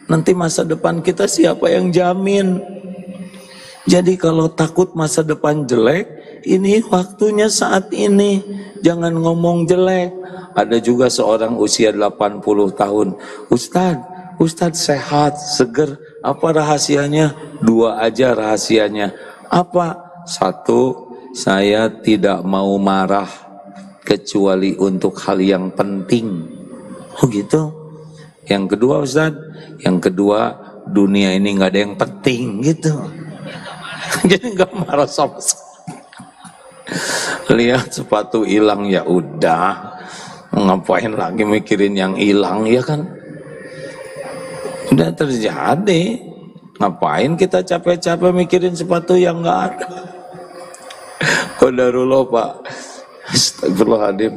Nanti masa depan kita siapa yang jamin? Jadi kalau takut masa depan jelek, ini waktunya saat ini. Jangan ngomong jelek. Ada juga seorang usia 80 tahun. Ustadz, Ustadz sehat, seger, apa rahasianya? 2 aja rahasianya. Apa? 1, saya tidak mau marah kecuali untuk hal yang penting. Oh gitu. Yang kedua Ustadz, yang kedua dunia ini nggak ada yang penting gitu. Jadi nggak marah sama sekali. Lihat sepatu hilang ya udah, ngapain lagi mikirin yang hilang ya kan? Udah terjadi, ngapain kita capek-capek mikirin sepatu yang nggak ada? Qadarullah Pak. Astagfirullahaladzim.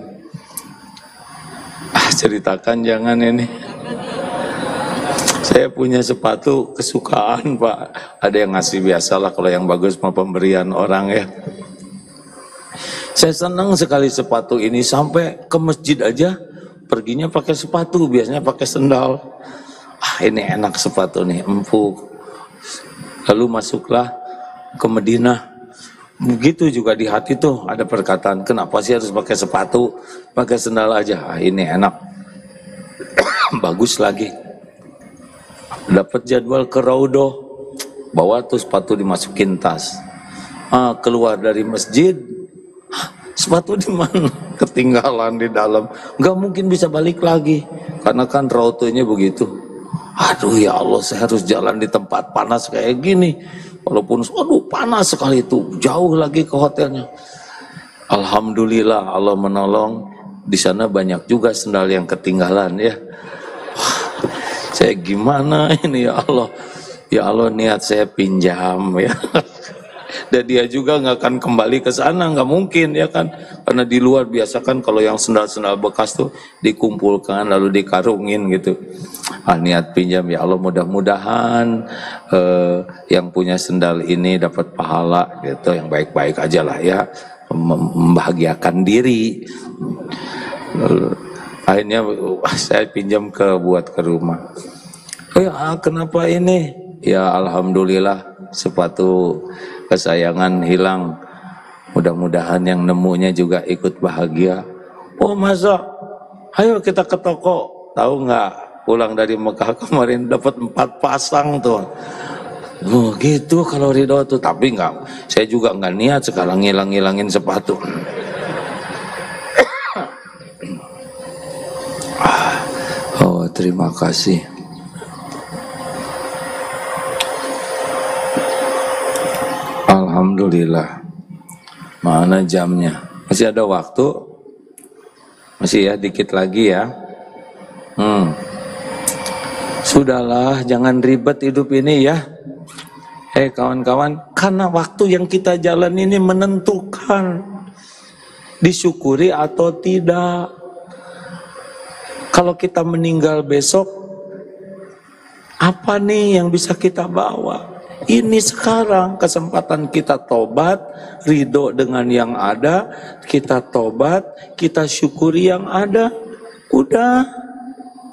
Ceritakan jangan ini. Saya punya sepatu kesukaan Pak. Ada yang ngasih, biasalah kalau yang bagus mau pemberian orang ya. Saya senang sekali sepatu ini, sampai ke masjid aja perginya pakai sepatu, biasanya pakai sendal. Ini enak sepatu nih, empuk. Lalu masuklah ke Madinah. Begitu juga di hati tuh ada perkataan, kenapa sih harus pakai sepatu, pakai sendal aja. Ini enak. Bagus lagi. Dapat jadwal ke Raudhoh, bawa tuh sepatu dimasukin tas. Keluar dari masjid, sepatu di mana? Ketinggalan di dalam. Nggak mungkin bisa balik lagi, karena kan Raudhohnya begitu. Aduh ya Allah, saya harus jalan di tempat panas kayak gini. Walaupun aduh panas sekali itu, jauh lagi ke hotelnya. Alhamdulillah Allah menolong. Di sana banyak juga sendal yang ketinggalan ya. Wah, saya gimana ini ya Allah? Ya Allah, niat saya pinjam ya. Dan dia juga nggak akan kembali ke sana, nggak mungkin ya kan, karena di luar biasa kan kalau yang sendal-sendal bekas tuh dikumpulkan lalu dikarungin gitu. Niat pinjam ya Allah, mudah-mudahan yang punya sendal ini dapat pahala gitu, yang baik-baik aja lah ya, membahagiakan diri. Akhirnya saya pinjam buat ke rumah. Kenapa ini? Ya Alhamdulillah sepatu kesayangan hilang. Mudah-mudahan yang nemunya juga ikut bahagia. Oh masa? Ayo kita ke toko. Tahu nggak? Pulang dari Mekah kemarin dapat 4 pasang tuh. Oh gitu kalau Ridho tuh. Tapi nggak. Saya juga nggak niat sekarang ngilang-ngilangin sepatu. Oh terima kasih. Alhamdulillah. Mana jamnya? Masih ada waktu? Masih ya, dikit lagi ya. Sudahlah, jangan ribet hidup ini ya. Kawan-kawan, karena waktu yang kita jalan ini menentukan disyukuri atau tidak. Kalau kita meninggal besok, apa nih yang bisa kita bawa? Ini sekarang kesempatan kita tobat, ridho dengan yang ada, kita tobat, kita syukuri yang ada. Udah,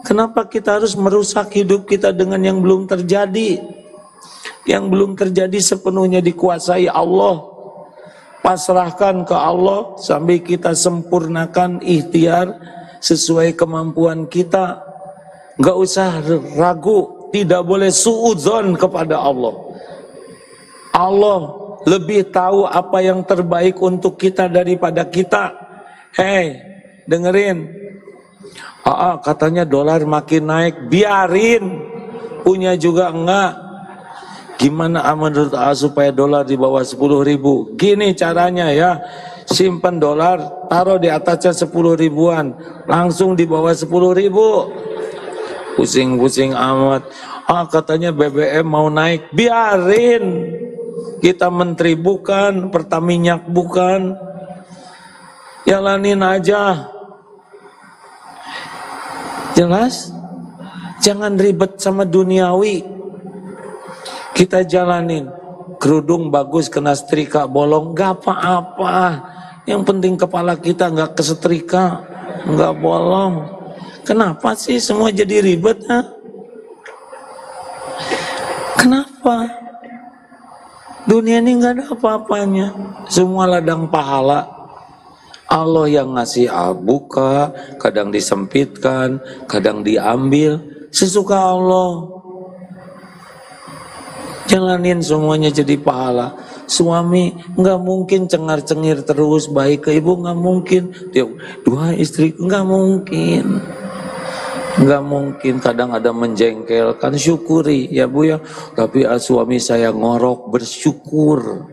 kenapa kita harus merusak hidup kita dengan yang belum terjadi? Yang belum terjadi sepenuhnya dikuasai Allah. Pasrahkan ke Allah sampai kita sempurnakan ikhtiar sesuai kemampuan kita. Gak usah ragu, tidak boleh suudzon kepada Allah. Allah lebih tahu apa yang terbaik untuk kita daripada kita. Dengerin. Katanya dolar makin naik, biarin. Punya juga enggak. Gimana menurut supaya dolar di bawah 10.000? Gini caranya ya. Simpan dolar, taruh di atasnya 10 ribuan, langsung di bawah 10.000. Pusing-pusing amat. Katanya BBM mau naik, biarin. Kita menteri bukan, Pertaminyak bukan, jalanin aja. Jelas? Jangan ribet sama duniawi. Kita jalanin. Kerudung bagus kena setrika bolong, gak apa-apa. Yang penting kepala kita gak kesetrika, gak bolong. Kenapa sih semua jadi ribet? Kenapa? Dunia ini nggak ada apa-apanya, semua ladang pahala. Allah yang ngasih buka, kadang disempitkan, kadang diambil. sesuka Allah. Jalanin semuanya jadi pahala. Suami nggak mungkin cengar-cengir terus baik ke ibu, nggak mungkin. Dia 2 istri, nggak mungkin. Nggak mungkin. Kadang ada menjengkelkan, syukuri ya Bu ya. Tapi suami saya ngorok, bersyukur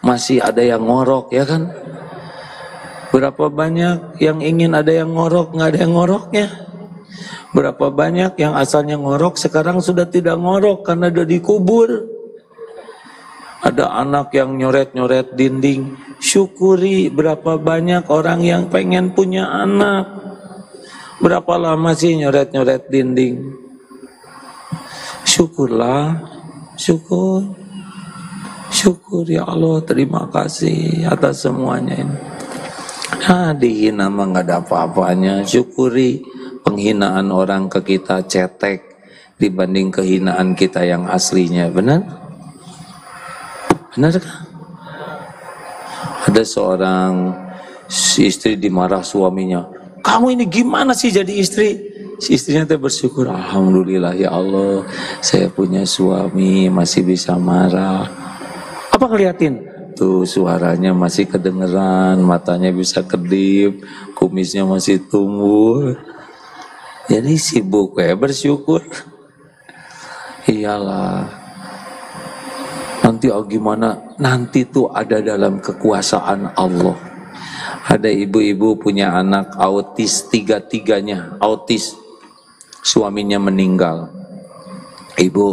masih ada yang ngorok ya kan. Berapa banyak yang ingin ada yang ngorok, nggak ada yang ngoroknya. Berapa banyak yang asalnya ngorok sekarang sudah tidak ngorok karena sudah dikubur. Ada anak yang nyoret-nyoret dinding, syukuri. Berapa banyak orang yang pengen punya anak. Berapa lama sih nyoret-nyoret dinding? Syukurlah, syukur. Syukur ya Allah, terima kasih atas semuanya ini. Dihina mah nggak ada apa-apanya. Syukuri penghinaan orang ke kita cetek dibanding kehinaan kita yang aslinya. Benar? Benarkah? Ada seorang istri dimarah suaminya. Kamu ini gimana sih jadi istri? Si istrinya teh bersyukur, alhamdulillah ya Allah, saya punya suami masih bisa marah. Apa ngeliatin? Tuh suaranya masih kedengeran, matanya bisa kedip, kumisnya masih tumbuh. Jadi sibuk ya bersyukur. Iyalah. Nanti gimana? Nanti tuh ada dalam kekuasaan Allah. Ada ibu-ibu punya anak autis, tiga-tiganya autis. Suaminya meninggal. Ibu,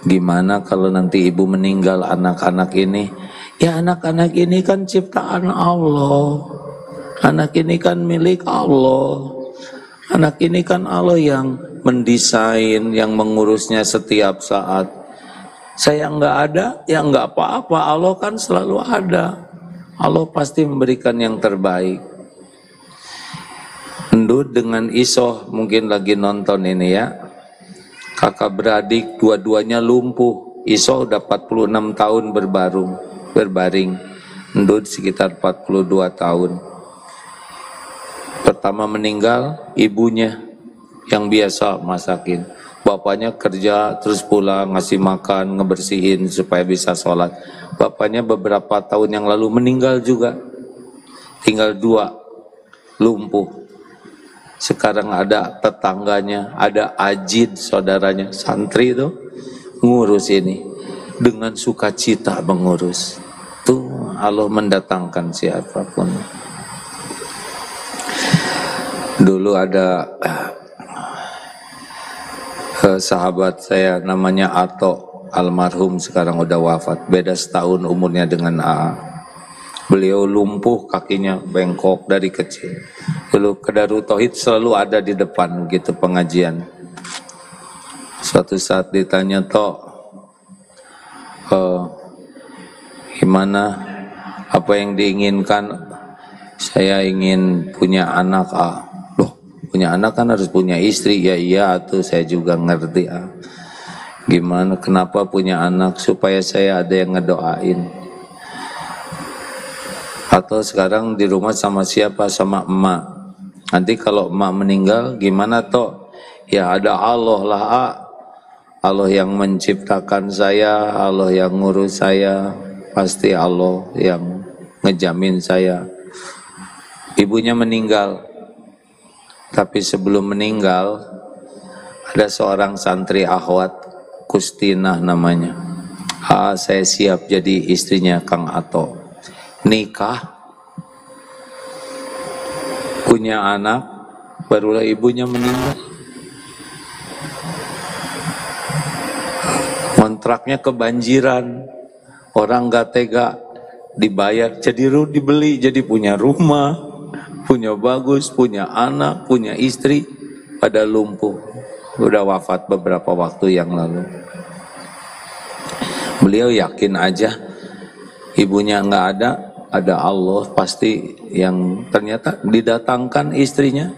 gimana kalau nanti ibu meninggal anak-anak ini? Ya anak-anak ini kan ciptaan Allah. Anak ini kan milik Allah. Anak ini kan Allah yang mendesain, yang mengurusnya setiap saat. Saya nggak ada, ya nggak apa-apa. Allah kan selalu ada. Allah pasti memberikan yang terbaik. Ndud dengan Isoh mungkin lagi nonton ini ya. Kakak beradik dua-duanya lumpuh. Isoh udah 46 tahun berbaring. Ndud sekitar 42 tahun. Pertama meninggal ibunya yang biasa masakin. Bapaknya kerja terus pulang ngasih makan, ngebersihin supaya bisa sholat. Bapaknya beberapa tahun yang lalu meninggal juga. Tinggal 2 lumpuh. Sekarang ada tetangganya, ada Ajid saudaranya, santri itu ngurus ini dengan sukacita mengurus. Tuh Allah mendatangkan siapapun. Dulu ada sahabat saya namanya Ato, almarhum sekarang udah wafat, beda setahun umurnya dengan AA. Beliau lumpuh, kakinya bengkok dari kecil. Dulu Kedarut Tauhid selalu ada di depan gitu pengajian. Suatu saat ditanya, Tok, gimana, apa yang diinginkan? Saya ingin punya anak. Punya anak kan harus punya istri. Ya iya tuh saya juga ngerti. Gimana, kenapa punya anak? Supaya saya ada yang ngedoain. Atau sekarang di rumah sama siapa? Sama emak. Nanti kalau emak meninggal gimana toh? Ya ada Allah lah. Allah yang menciptakan saya, Allah yang ngurus saya. Pasti Allah yang ngejamin saya. Ibunya meninggal. Tapi sebelum meninggal, ada seorang santri akhwat, Kustinah namanya. Saya siap jadi istrinya Kang Ato. Nikah, punya anak, barulah ibunya meninggal. Kontraknya kebanjiran, orang gak tega, dibayar, jadi dibeli, jadi punya rumah, punya bagus, punya anak, punya istri, pada lumpuh. Udah wafat beberapa waktu yang lalu. Beliau yakin aja ibunya nggak ada Allah pasti yang ternyata didatangkan istrinya.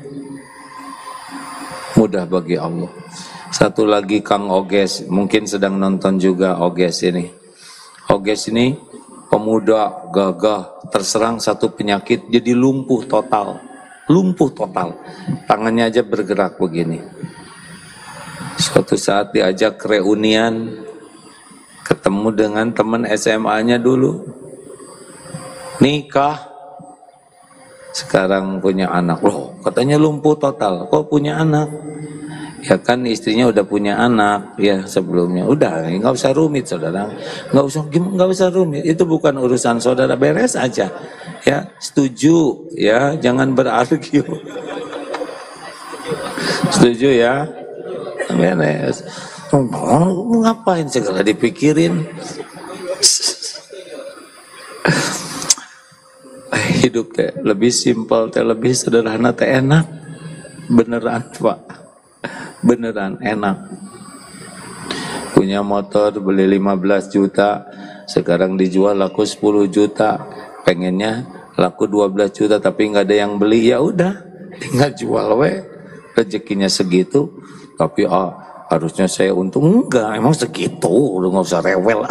Mudah bagi Allah. Satu lagi Kang Oges, mungkin sedang nonton juga Oges ini. Oges ini pemuda gagah, terserang satu penyakit jadi lumpuh total. Tangannya aja bergerak begini. Suatu saat diajak reunian, ketemu dengan teman SMA-nya dulu, nikah, sekarang punya anak. Loh, katanya lumpuh total, kok punya anak? Ya kan istrinya udah punya anak ya sebelumnya. Udah, nggak usah rumit saudara, nggak usah rumit. Itu bukan urusan saudara, beres aja. Ya, setuju ya, jangan berargu. Setuju ya, beres. Ngapain segala dipikirin? Hidup teh lebih simpel, teh lebih sederhana, teh enak. Beneran Pak, beneran enak. Punya motor beli 15 juta, sekarang dijual laku 10 juta. Pengennya laku 12 juta tapi nggak ada yang beli, ya udah tinggal jual we. Rezekinya segitu, tapi harusnya saya untung. Enggak, emang segitu, udah nggak usah rewel.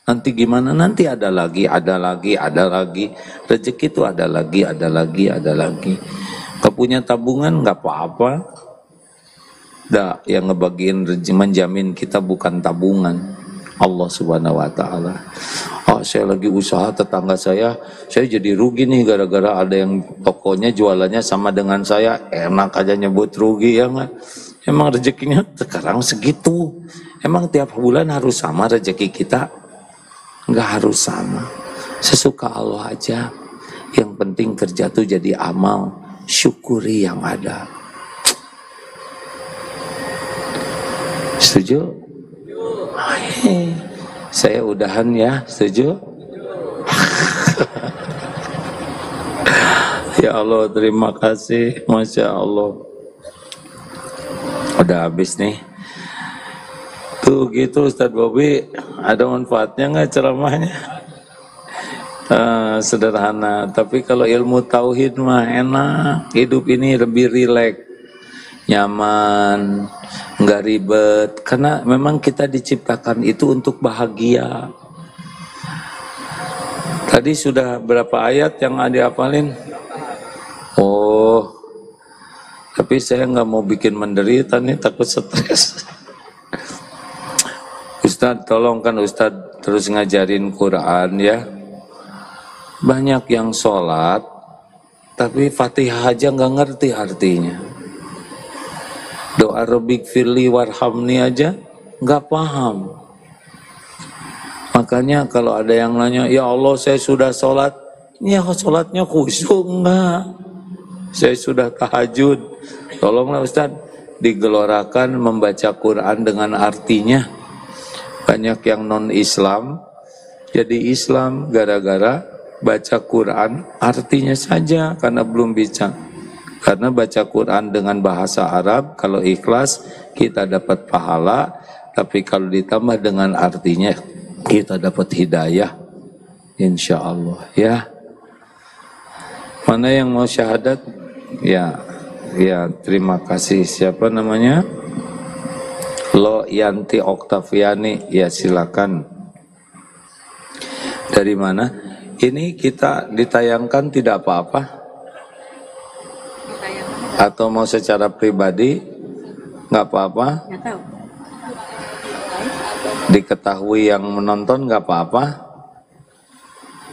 Nanti gimana? Nanti ada lagi. Rezeki itu ada lagi. Kalau punya tabungan nggak apa-apa. Yang ngebagiin rezeki, menjamin kita bukan tabungan, Allah Subhanahu Wa Taala. Saya lagi usaha, tetangga saya jadi rugi nih gara-gara ada yang tokonya jualannya sama dengan saya. Enak aja nyebut rugi ya nggak? Emang rezekinya sekarang segitu. Emang tiap bulan harus sama rezeki kita? Nggak harus sama. Sesuka Allah aja. Yang penting kerja tuh jadi amal. Syukuri yang ada. Setuju? Saya udahan ya, setuju? Ya Allah, terima kasih, Masya Allah. Udah habis nih. Tuh gitu Ustadz Bobi, ada manfaatnya nggak ceramahnya? Sederhana, tapi kalau ilmu tauhid mah enak. Hidup ini lebih rileks, nyaman, nggak ribet. Karena memang kita diciptakan itu untuk bahagia. Tadi sudah berapa ayat yang dihafalin? Oh, tapi saya nggak mau bikin menderita nih, takut stres. Ustadz, tolong kan Ustadz terus ngajarin Quran ya. Banyak yang sholat, tapi Fatihah aja nggak ngerti artinya. Doa Rabbik firli warhamni aja nggak paham. Makanya kalau ada yang nanya, ya Allah saya sudah sholat, ya sholatnya khusyuk enggak? Saya sudah tahajud. Tolonglah Ustadz, digelorakan membaca Quran dengan artinya. Banyak yang non-Islam jadi Islam gara-gara baca Quran artinya saja, karena belum bisa. Karena baca Quran dengan bahasa Arab, kalau ikhlas kita dapat pahala, tapi kalau ditambah dengan artinya kita dapat hidayah, insya Allah ya. Mana yang mau syahadat? Ya, terima kasih. Siapa namanya? Lo Yanti Oktaviani, ya silakan. Dari mana? Ini kita ditayangkan tidak apa-apa? Atau mau secara pribadi? Nggak apa-apa? Nggak tahu. Diketahui yang menonton nggak apa-apa?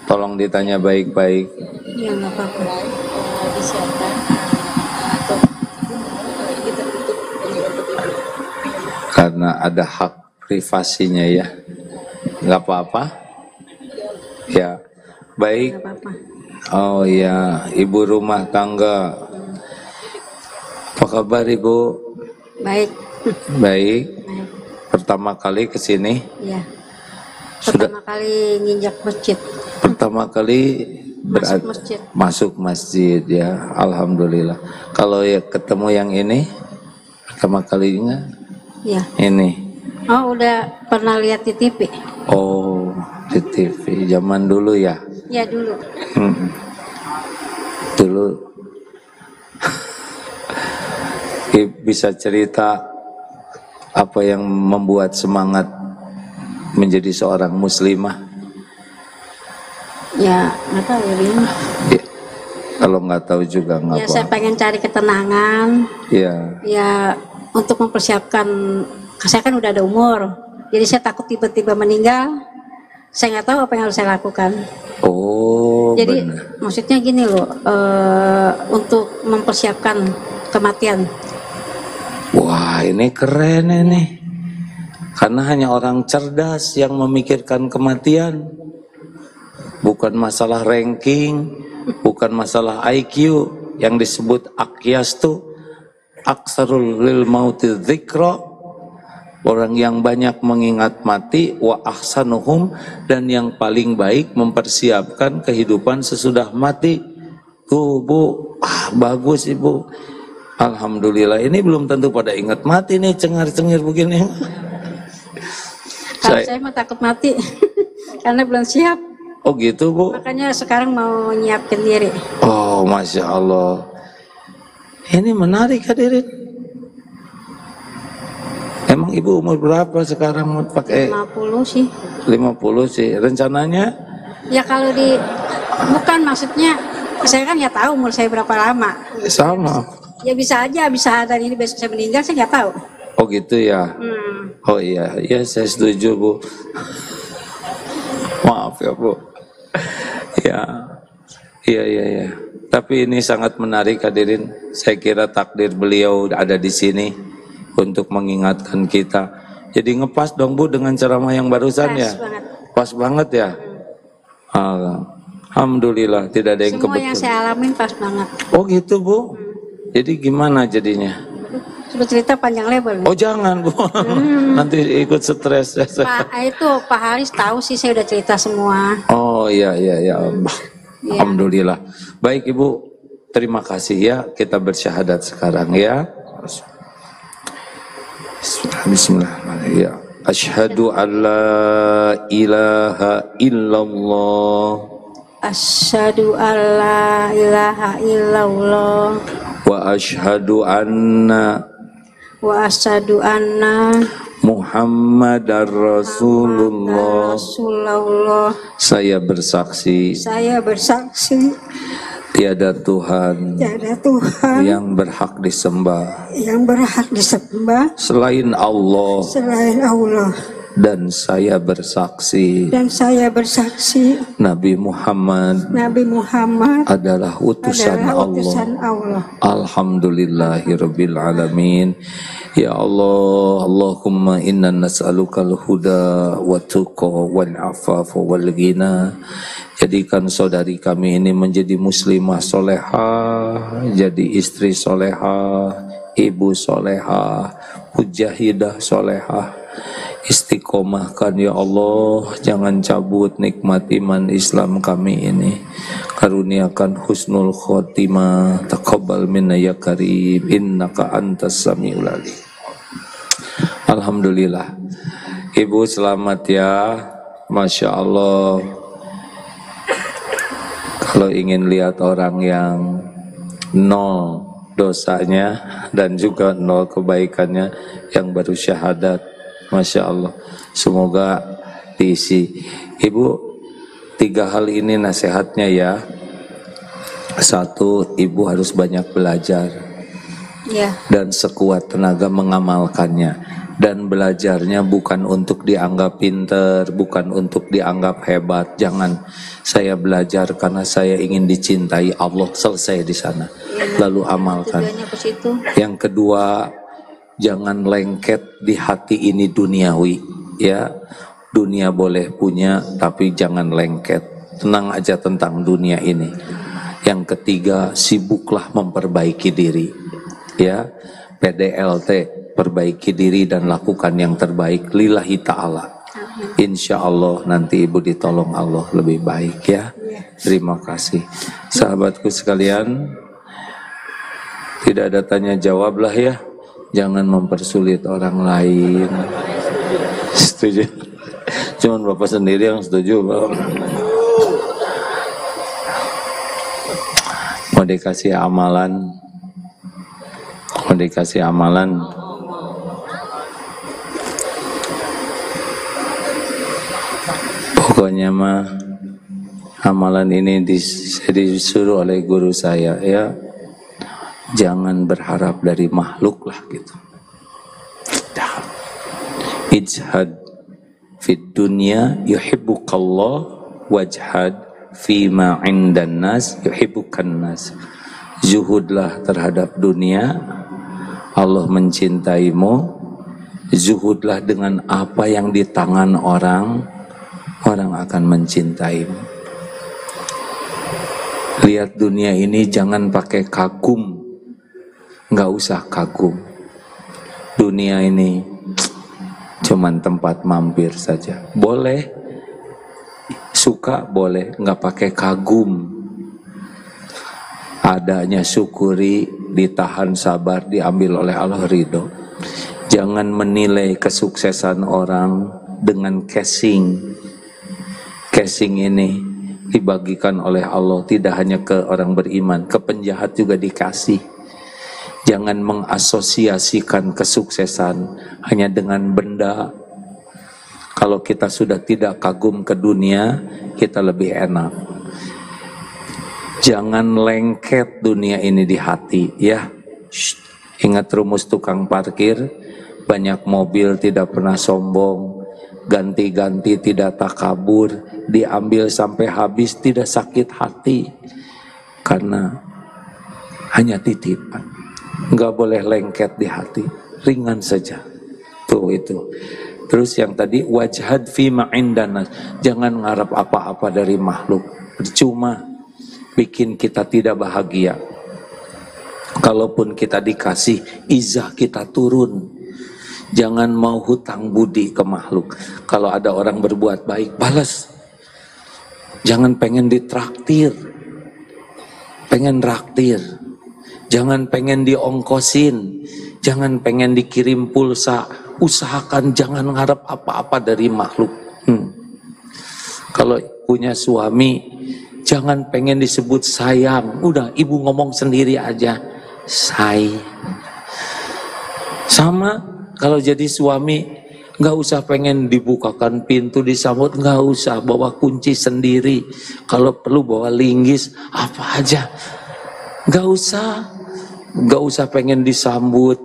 Tolong ditanya baik-baik. Ya nggak apa-apa. Disiapkan atau kita tutup karena ada hak privasinya ya, nggak apa-apa ya. Baik. nggak apa-apa. Oh ya, ibu rumah tangga, apa kabar ibu? Baik. Baik. Baik. Pertama kali kesini? Ya. Sudah. Pertama kali nginjak masjid. Pertama kali Masuk masjid ya. Alhamdulillah. Kalau ya ketemu yang ini pertama kalinya? Ya. Ini. Oh, udah pernah lihat di TV? Oh, di TV zaman dulu ya? Ya dulu. Dulu. Bisa cerita apa yang membuat semangat menjadi seorang muslimah? Ya nggak tahu ya Bim. Ya, kalau nggak tahu juga nggak Ya apa. saya pengen cari ketenangan. Ya. Ya untuk mempersiapkan, saya kan udah ada umur, jadi saya takut tiba-tiba meninggal, saya nggak tahu apa yang harus saya lakukan. Oh, jadi benar. maksudnya gini loh, untuk mempersiapkan kematian. Wah, ini keren ini. Karena hanya orang cerdas yang memikirkan kematian. Bukan masalah ranking, bukan masalah IQ, yang disebut akyastu, aksarul lil mauti dzikra, orang yang banyak mengingat mati, wa ahsanuhum, dan yang paling baik mempersiapkan kehidupan sesudah mati. Tuh Bu, bagus Ibu. Alhamdulillah, ini belum tentu pada ingat mati nih, cengar-cengir begini. Kalau saya mah takut mati karena belum siap. Oh gitu Bu. Makanya sekarang mau nyiapin diri. Oh Masya Allah. Ini menarik hadirin. Emang Ibu umur berapa sekarang pakai? 50 sih. 50 sih. Rencananya? Ya kalau bukan maksudnya, saya kan nggak tahu umur saya berapa lama. Sama. Ya bisa aja, bisa hari ini besok saya meninggal, saya nggak tahu. Oh gitu ya. Oh iya, ya saya setuju Bu. Maaf ya Bu. Ya, iya. Tapi ini sangat menarik hadirin. Saya kira takdir beliau ada di sini untuk mengingatkan kita. Jadi ngepas dong Bu dengan ceramah yang barusan ya. Banget. Pas banget ya. Alhamdulillah tidak ada yang Semua kebetulan. yang saya alamin pas banget. Oh gitu Bu. Jadi gimana jadinya? Sudah cerita panjang lebar. Oh jangan Bu. Nanti ikut stres. Pak Haris tahu sih, saya udah cerita semua. Oh iya. Alhamdulillah. Baik Ibu, terima kasih ya. Kita bersyahadat sekarang ya. Bismillahirrahmanirrahim. Ya. Asyhadu an la ilaha illallah. Asyhadu an la ilaha illallah. Wa asyhadu anna Muhammadar Rasulullah. Saya bersaksi tiada Tuhan yang berhak disembah selain Allah, dan saya bersaksi Nabi Muhammad adalah utusan Allah. Alhamdulillahirabbil alamin. Ya Allah, Allahumma inna nas'alukal huda wa tuqa wal afafa wal ghina. Jadikan saudari kami ini menjadi muslimah solehah, jadi istri solehah, ibu solehah, mujahidah solehah. Istiqomahkan ya Allah, jangan cabut nikmat iman Islam kami ini. Karuniakan husnul khotimah, taqabbal minna ya karim, innaka antas samiul alim. Alhamdulillah. Ibu selamat ya, Masya Allah. Kalau ingin lihat orang yang nol dosanya dan juga nol kebaikannya, yang baru syahadat, Masya Allah, semoga diisi. Ibu, 3 hal ini nasihatnya ya. 1, ibu harus banyak belajar ya, dan sekuat tenaga mengamalkannya. Dan belajarnya bukan untuk dianggap pinter, bukan untuk dianggap hebat. Jangan, saya belajar karena saya ingin dicintai Allah, selesai di sana. Ya, lalu amalkan. Yang kedua, jangan lengket di hati ini duniawi, ya. Dunia boleh punya, tapi jangan lengket. Tenang aja tentang dunia ini. Yang ketiga, sibuklah memperbaiki diri, ya. PDLT, perbaiki diri dan lakukan yang terbaik lillahi ta'ala. Insya Allah nanti ibu ditolong Allah lebih baik ya. Terima kasih. Sahabatku sekalian, tidak ada tanya jawab lah ya. Jangan mempersulit orang lain. Setuju? Cuman Bapak sendiri yang setuju. Mau dikasih amalan. Mau dikasih amalan. Pokoknya mah amalan ini disuruh oleh guru saya ya. Jangan berharap dari makhluk lah gitu. ijhad fid dunya yuhibbukallah wajhad fima indan nas yuhibbukan nas. Zuhudlah terhadap dunia, Allah mencintaimu. Zuhudlah dengan apa yang di tangan orang, orang akan mencintaimu. Lihat dunia ini jangan pakai kagum, nggak usah kagum. Dunia ini cuman tempat mampir saja. Boleh suka, boleh, nggak pakai kagum. Adanya syukuri, ditahan sabar, diambil oleh Allah, ridho. Jangan menilai kesuksesan orang dengan casing. Casing ini dibagikan oleh Allah tidak hanya ke orang beriman, ke penjahat juga dikasih. Jangan mengasosiasikan kesuksesan hanya dengan benda. Kalau kita sudah tidak kagum ke dunia, kita lebih enak. Jangan lengket dunia ini di hati, ya. Ingat rumus tukang parkir, banyak mobil tidak pernah sombong, ganti-ganti tidak takabur, diambil sampai habis tidak sakit hati, karena hanya titipan. Enggak boleh lengket di hati, ringan saja. Tuh itu. Terus yang tadi wajhad fima indanas, jangan ngarap apa-apa dari makhluk, percuma, bikin kita tidak bahagia. Kalaupun kita dikasih, izah kita turun. Jangan mau hutang budi ke makhluk. Kalau ada orang berbuat baik, balas. Jangan pengen ditraktir, pengen raktir. Jangan pengen diongkosin, jangan pengen dikirim pulsa. Usahakan jangan ngarep apa-apa dari makhluk. Kalau punya suami, jangan pengen disebut sayang. Udah, ibu ngomong sendiri aja, say. Sama kalau jadi suami, nggak usah pengen dibukakan pintu, disambut, nggak usah, bawa kunci sendiri. Kalau perlu bawa linggis, apa aja, nggak usah pengen disambut,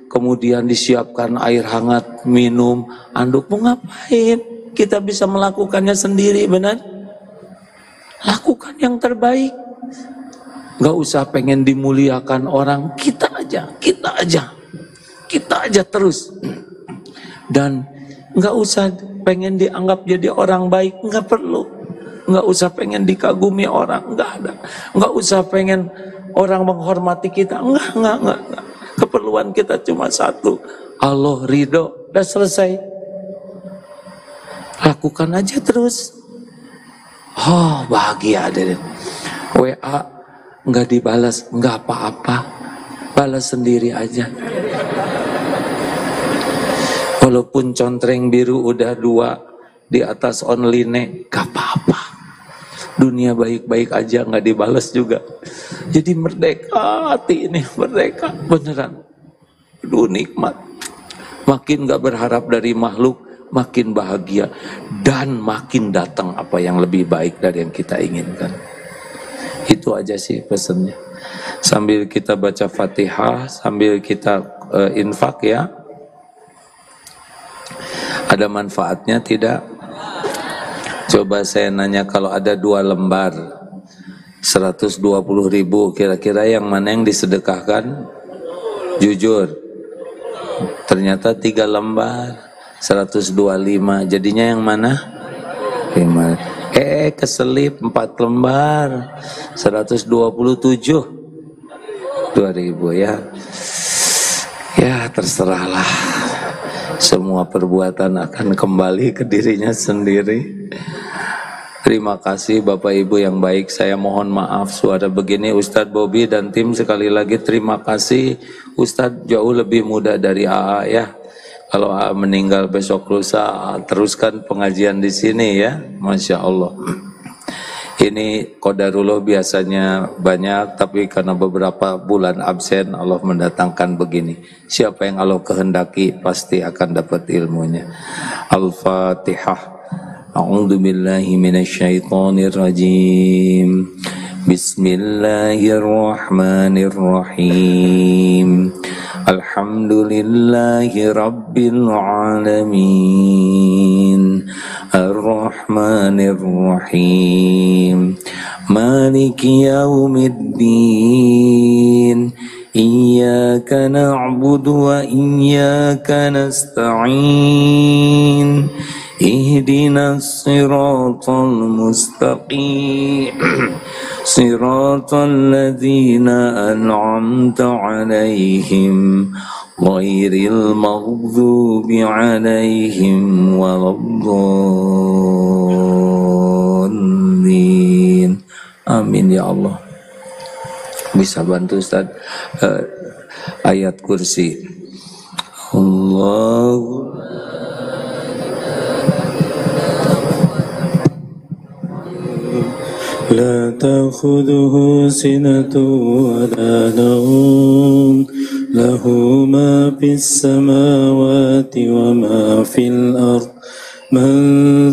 kemudian disiapkan air hangat, minum, anduk. Mau ngapain? Kita bisa melakukannya sendiri, benar? Lakukan yang terbaik. Nggak usah pengen dimuliakan orang, kita aja terus. Dan nggak usah pengen dianggap jadi orang baik, nggak perlu. Nggak usah pengen dikagumi orang, nggak ada. Nggak usah pengen orang menghormati kita, nggak. Keperluan kita cuma satu, Allah ridho, udah selesai. Lakukan aja terus. Oh, bahagia deh. WA nggak dibalas, nggak apa-apa, balas sendiri aja. Walaupun contreng biru udah 2 di atas online, gak apa-apa. Dunia baik-baik aja gak dibalas juga. Jadi merdeka hati ini, merdeka beneran. Aduh, nikmat. Makin gak berharap dari makhluk, makin bahagia. Dan makin datang apa yang lebih baik dari yang kita inginkan. Itu aja sih pesannya. Sambil kita baca Fatihah, sambil kita infak ya. Ada manfaatnya tidak? Coba saya nanya, kalau ada 2 lembar 120.000, kira-kira yang mana yang disedekahkan? Jujur. Ternyata 3 lembar 125, jadinya yang mana? 5. Keselip 4 lembar 127 2.000 ya. Ya terserahlah. Semua perbuatan akan kembali ke dirinya sendiri. Terima kasih Bapak Ibu yang baik. Saya mohon maaf suara begini. Ustadz Bobby dan tim sekali lagi terima kasih. Ustadz jauh lebih muda dari AA ya. Kalau AA meninggal besok lusa, teruskan pengajian di sini ya. Masya Allah. Ini qadarullah biasanya banyak, tapi karena beberapa bulan absen Allah mendatangkan begini. Siapa yang Allah kehendaki pasti akan dapat ilmunya. Al-Fatihah. A'udzu billahi minasyaitonir rajim. Bismillahirrahmanirrahim. Alhamdulillahi Rabbil Alamin Ar-Rahmanir Rahim Maliki Yawmiddin Iyyaka na'budu wa iyyaka nasta'in Ihdinas siratal mustaqim Siratal ladzina an'amta 'alaihim ghairil maghdubi 'alaihim waladdallin. Amin ya Allah. Bisa bantu Ustaz ayat kursi. Allahu لا تأخذه سنة ولا نوم له ما في السماوات وما في الأرض من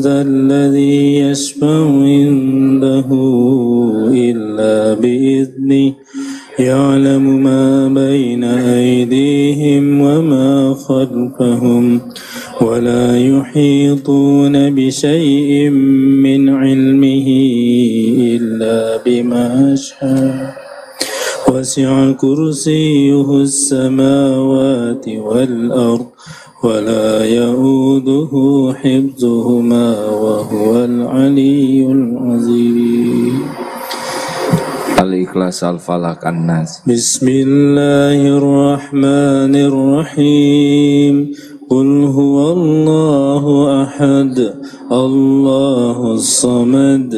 ذا الذي يشفع عنده إلا بإذنه يعلم ما بين أيديهم وما خلفهم ولا يحيطون بشيء من علمه إلا بما شاء وسع كرسيه السماوات والأرض ولا يؤوده حفظهما وهو العلي العظيم. Al-Ikhlas, Al-Falaq, An-Nas. Bismillahirrahmanirrahim. Qul huwallahu ahad, Allahus samad,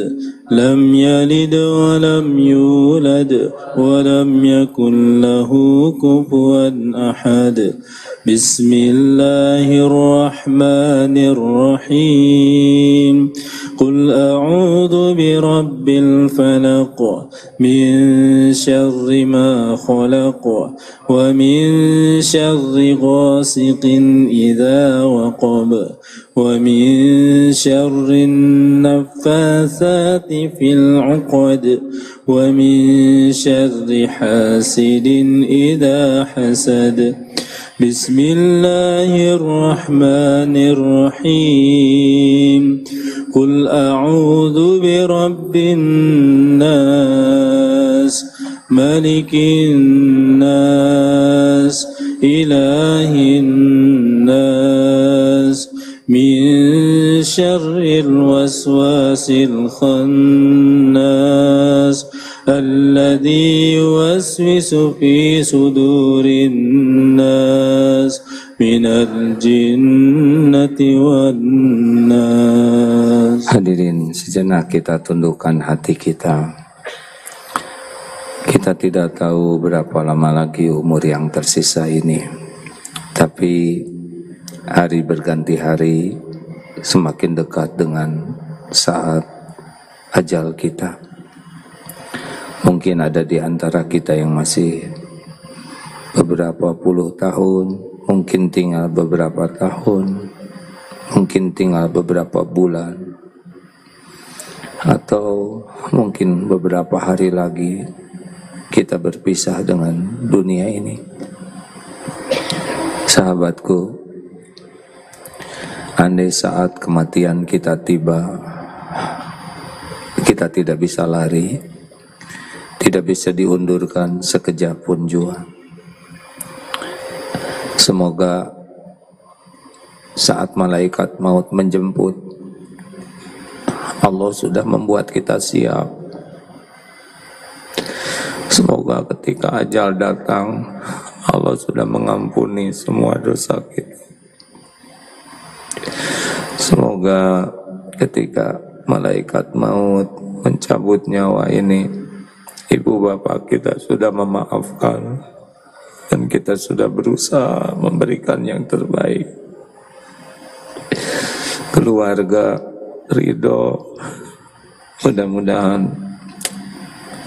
lam yalid wa lam yulad wa lam yakul lahu kufuwan ahad. Bismillahirrahmanirrahim. Qul a'udzu birabbil falaq min syarri ma khalaq wa min syarri ghasiqin idza waqab wa min syarri naffatsati fil 'uqad wa min syarri hasidin idza hasad. Bismillahirrahmanirrahim. Qul a'udzu birabbin nas, malikin nas, ilahin nas, min syarril waswasil khannas alladzi yuwaswisu fi sudurin nas minal jinnati wan nas. Hadirin, sejenak kita tundukkan hati kita. Kita tidak tahu berapa lama lagi umur yang tersisa ini, tapi hari berganti hari semakin dekat dengan saat ajal kita. Mungkin ada di antara kita yang masih beberapa puluh tahun, mungkin tinggal beberapa tahun, mungkin tinggal beberapa bulan, atau mungkin beberapa hari lagi kita berpisah dengan dunia ini. Sahabatku, andai saat kematian kita tiba, kita tidak bisa lari, tidak bisa diundurkan sekejap pun jua. Semoga saat malaikat maut menjemput, Allah sudah membuat kita siap. Semoga ketika ajal datang, Allah sudah mengampuni semua dosa kita. Semoga ketika malaikat maut mencabut nyawa ini, ibu bapak kita sudah memaafkan dan kita sudah berusaha memberikan yang terbaik. Keluarga ridho, mudah-mudahan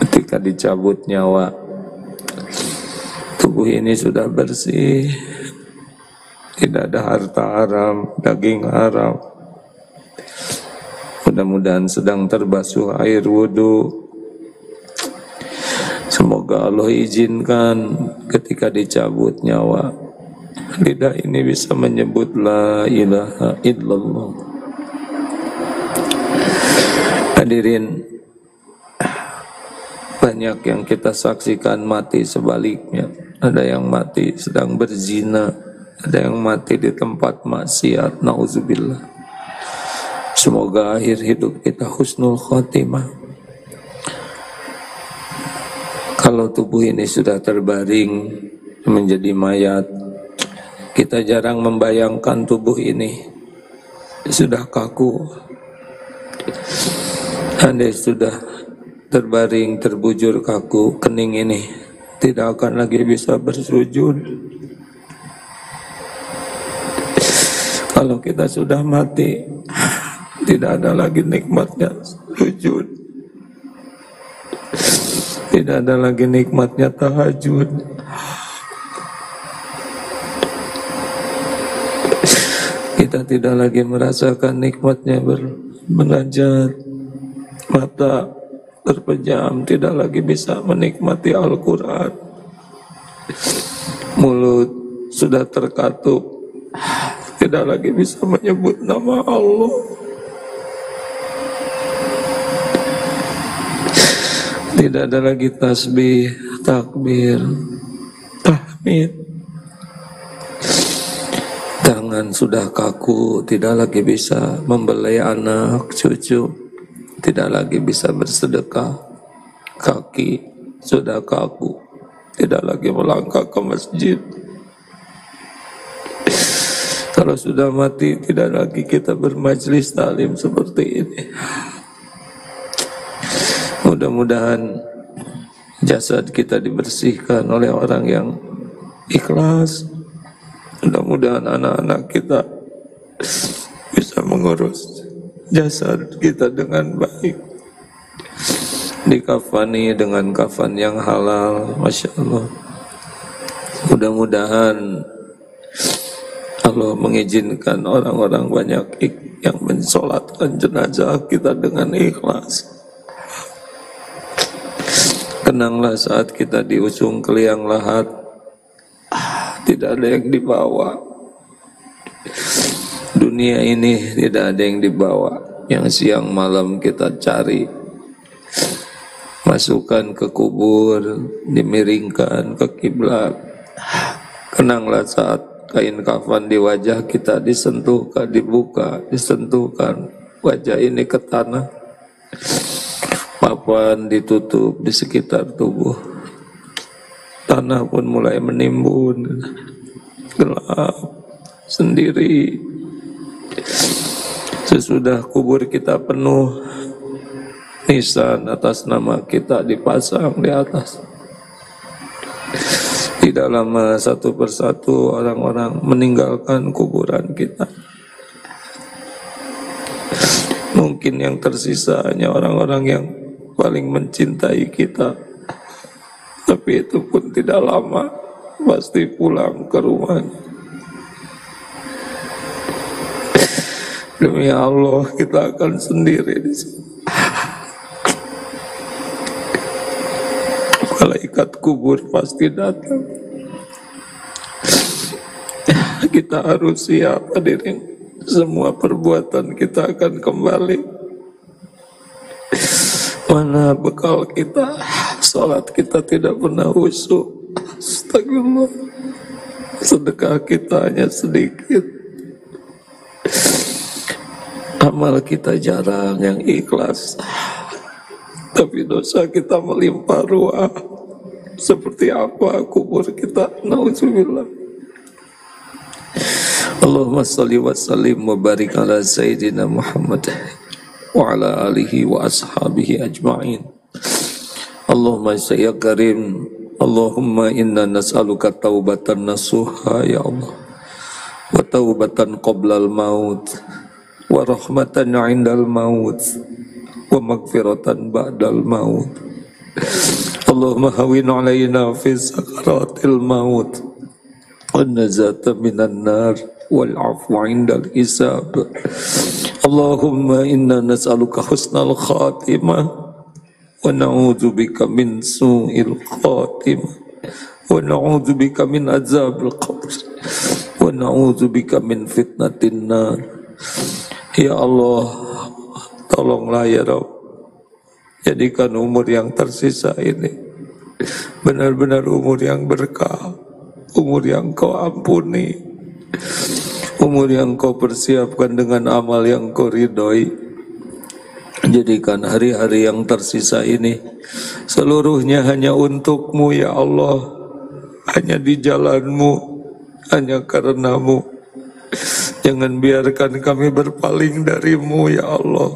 ketika dicabut nyawa, tubuh ini sudah bersih, tidak ada harta haram, daging haram. Mudah-mudahan sedang terbasuh air wudhu. Semoga Allah izinkan ketika dicabut nyawa, lidah ini bisa menyebut la ilaha illallah. Hadirin, banyak yang kita saksikan mati sebaliknya. Ada yang mati sedang berzina, ada yang mati di tempat maksiat, na'udzubillah. Semoga akhir hidup kita husnul khotimah. Kalau tubuh ini sudah terbaring menjadi mayat, kita jarang membayangkan tubuh ini sudah kaku. Andai sudah terbaring, terbujur kaku, kening ini tidak akan lagi bisa bersujud. Kalau kita sudah mati, tidak ada lagi nikmatnya sujud. Tidak ada lagi nikmatnya tahajud. Kita tidak lagi merasakan nikmatnya bermunajat. Mata terpejam, tidak lagi bisa menikmati Al-Quran. Mulut sudah terkatup, tidak lagi bisa menyebut nama Allah. Tidak ada lagi tasbih, takbir, tahmid. Tangan sudah kaku, tidak lagi bisa membelai anak, cucu. Tidak lagi bisa bersedekah. Kaki sudah kaku, tidak lagi melangkah ke masjid. Kalau sudah mati, tidak lagi kita bermajlis taklim seperti ini. Mudah-mudahan jasad kita dibersihkan oleh orang yang ikhlas. Mudah-mudahan anak-anak kita bisa mengurus jasad kita dengan baik, dikafani dengan kafan yang halal. Masya Allah. Mudah-mudahan Allah mengizinkan orang-orang banyak yang mensolatkan jenazah kita dengan ikhlas. Kenanglah saat kita diusung ke liang lahat, tidak ada yang dibawa. Dunia ini tidak ada yang dibawa. Yang siang malam kita cari, masukkan ke kubur, dimiringkan ke kiblat. Kenanglah saat kain kafan di wajah kita disentuhkan, dibuka, disentuhkan wajah ini ke tanah. Papan ditutup di sekitar tubuh. Tanah pun mulai menimbun, gelap, sendiri. Sesudah kubur kita penuh, nisan atas nama kita dipasang di atas. Tidak lama satu persatu orang-orang meninggalkan kuburan kita. Mungkin yang tersisa hanya orang-orang yang paling mencintai kita. Tapi itu pun tidak lama, pasti pulang ke rumahnya. Demi Allah, kita akan sendiri di sini. Malaikat kubur pasti datang. Kita harus siap, hadirin. Semua perbuatan kita akan kembali. Mana bekal kita? Salat kita tidak pernah khusyuk. Astagfirullah. Sedekah kita hanya sedikit. Amal kita jarang yang ikhlas. Tapi dosa kita melimpah ruah. Seperti apa kubur kita? Na'udzubillah. Allahumma salli wa sallim wa barik ala Sayyidina Muhammad wa ala alihi wa ashabihi ajma'in. Allahumma ya karim, Allahumma inna nas'aluka taubatan nasuha ya Allah, wa taubatan qoblal maut, wa rahmatan indal maut, wa magfiratan ba'dal maut. Allahumma hawin alayna fi sakaratil maut, wa nazata minan nar, wal afwa indal hisab. Allahumma inna nas'aluka husnal khatimah wa na'udzubika min su'il khatimah. wa na'udzubika min azabil qabr wa na'udzubika min fitnatin nar. Ya Allah, tolonglah ya Rabb, jadikan umur yang tersisa ini benar-benar umur yang berkah, umur yang Kau ampuni, umur yang Kau persiapkan dengan amal yang Kau ridhoi. Jadikan hari-hari yang tersisa ini seluruhnya hanya untuk-Mu ya Allah, hanya di jalan-Mu, hanya karena-Mu. Jangan biarkan kami berpaling dari-Mu ya Allah.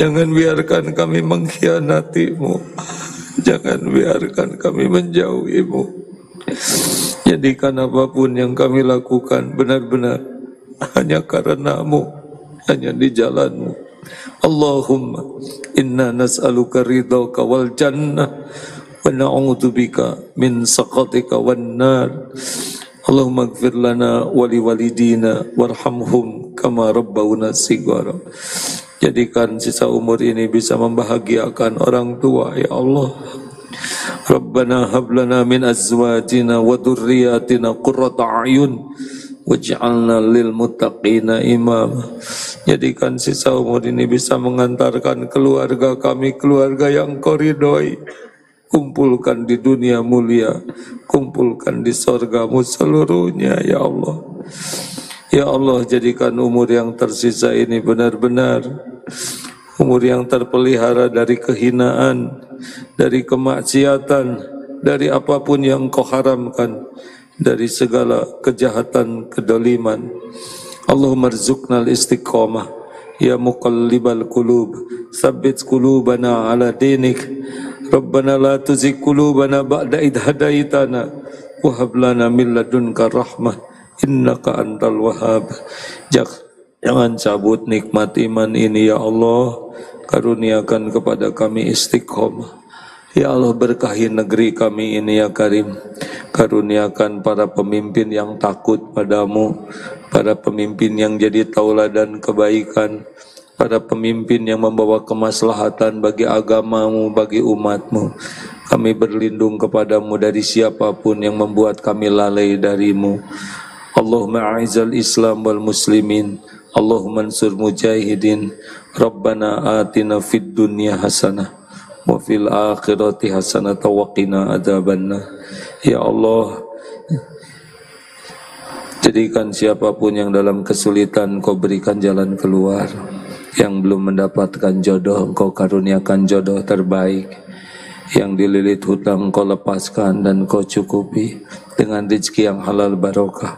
Jangan biarkan kami mengkhianati-Mu. Jangan biarkan kami menjauhi-Mu. Jadikan apapun yang kami lakukan benar-benar hanya karena-Mu, hanya di jalan-Mu. Allahumma inna nas'aluka ridhaka wal jannah wa na'udzubika min sakhatika wan nar. Allahumma ighfir lana wa liwalidina warhamhum kama rabbawna shighara. Jadikan sisa umur ini bisa membahagiakan orang tua ya Allah. Rabbana hab lana min azwajina wa dhurriyyatina qurrata a'yun waj'alna lil muttaqina imama. Jadikan sisa umur ini bisa mengantarkan keluarga kami, keluarga yang Kau ridhoi. Kumpulkan di dunia mulia, kumpulkan di sorga-Mu seluruhnya ya Allah. Ya Allah, jadikan umur yang tersisa ini benar-benar umur yang terpelihara dari kehinaan, dari kemaksiatan, dari apapun yang Kau haramkan, dari segala kejahatan, kedoliman. Allahumma rzuqnal istiqamah ya muqallibal qulub tsabbit qulubana ala dinik. Rabbana la tuzigh qulubana ba'da idh hadaitana wa hab lana min ladunka rahmah innaka antal wahhab. Jangan cabut nikmat iman ini ya Allah. Karuniakan kepada kami istiqomah ya Allah. Berkahi negeri kami ini ya Karim. Karuniakan para pemimpin yang takut padamu, para pemimpin yang jadi tauladan kebaikan, para pemimpin yang membawa kemaslahatan bagi agama-Mu, bagi umat-Mu. Kami berlindung kepadamu dari siapapun yang membuat kami lalai dari-Mu. Allahumma a'izal Islam wal muslimin, Allahumma ansur mujahidin. Rabbana atina fid dunya hasanah wa fil akhirati hasanah wa qina adzabannar. Ya Allah, jadikan siapapun yang dalam kesulitan Kau berikan jalan keluar. Yang belum mendapatkan jodoh Engkau karuniakan jodoh terbaik. Yang dililit hutang Engkau lepaskan dan Kau cukupi dengan rezeki yang halal barokah.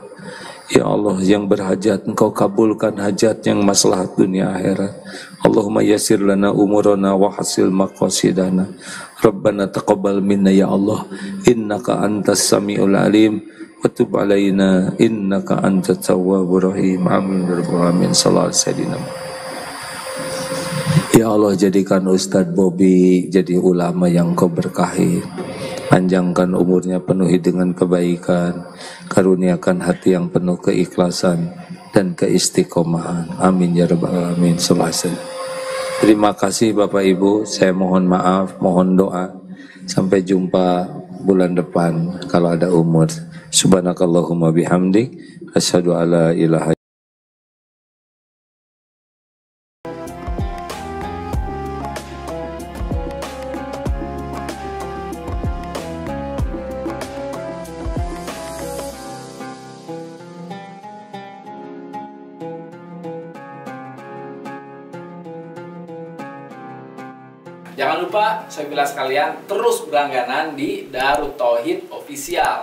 Ya Allah, yang berhajat Engkau kabulkan hajat yang maslahat dunia akhirat. Allahumma yassir lana umurana wa hasil maqasidana. Rabbana taqabbal minna ya Allah, innaka antas samiul alim wa tub alaina innaka antat tawwabur rahim. Amin ya rabbal alamin. Sallallahu alaihi wasallam. Ya Allah, jadikan Ustadz Bobby jadi ulama yang Kau berkahi. Panjangkan umurnya, penuhi dengan kebaikan. Karuniakan hati yang penuh keikhlasan dan keistiqomahan. Amin ya rabbal alamin. Sallallahu alaihi wasallam. Terima kasih Bapak Ibu. Saya mohon maaf, mohon doa. Sampai jumpa bulan depan kalau ada umur. Subhanakallahumma bihamdik asyhadu alla ilaha. Jangan lupa, saya bilang sekalian, terus berlangganan di Darut Tauhid Official.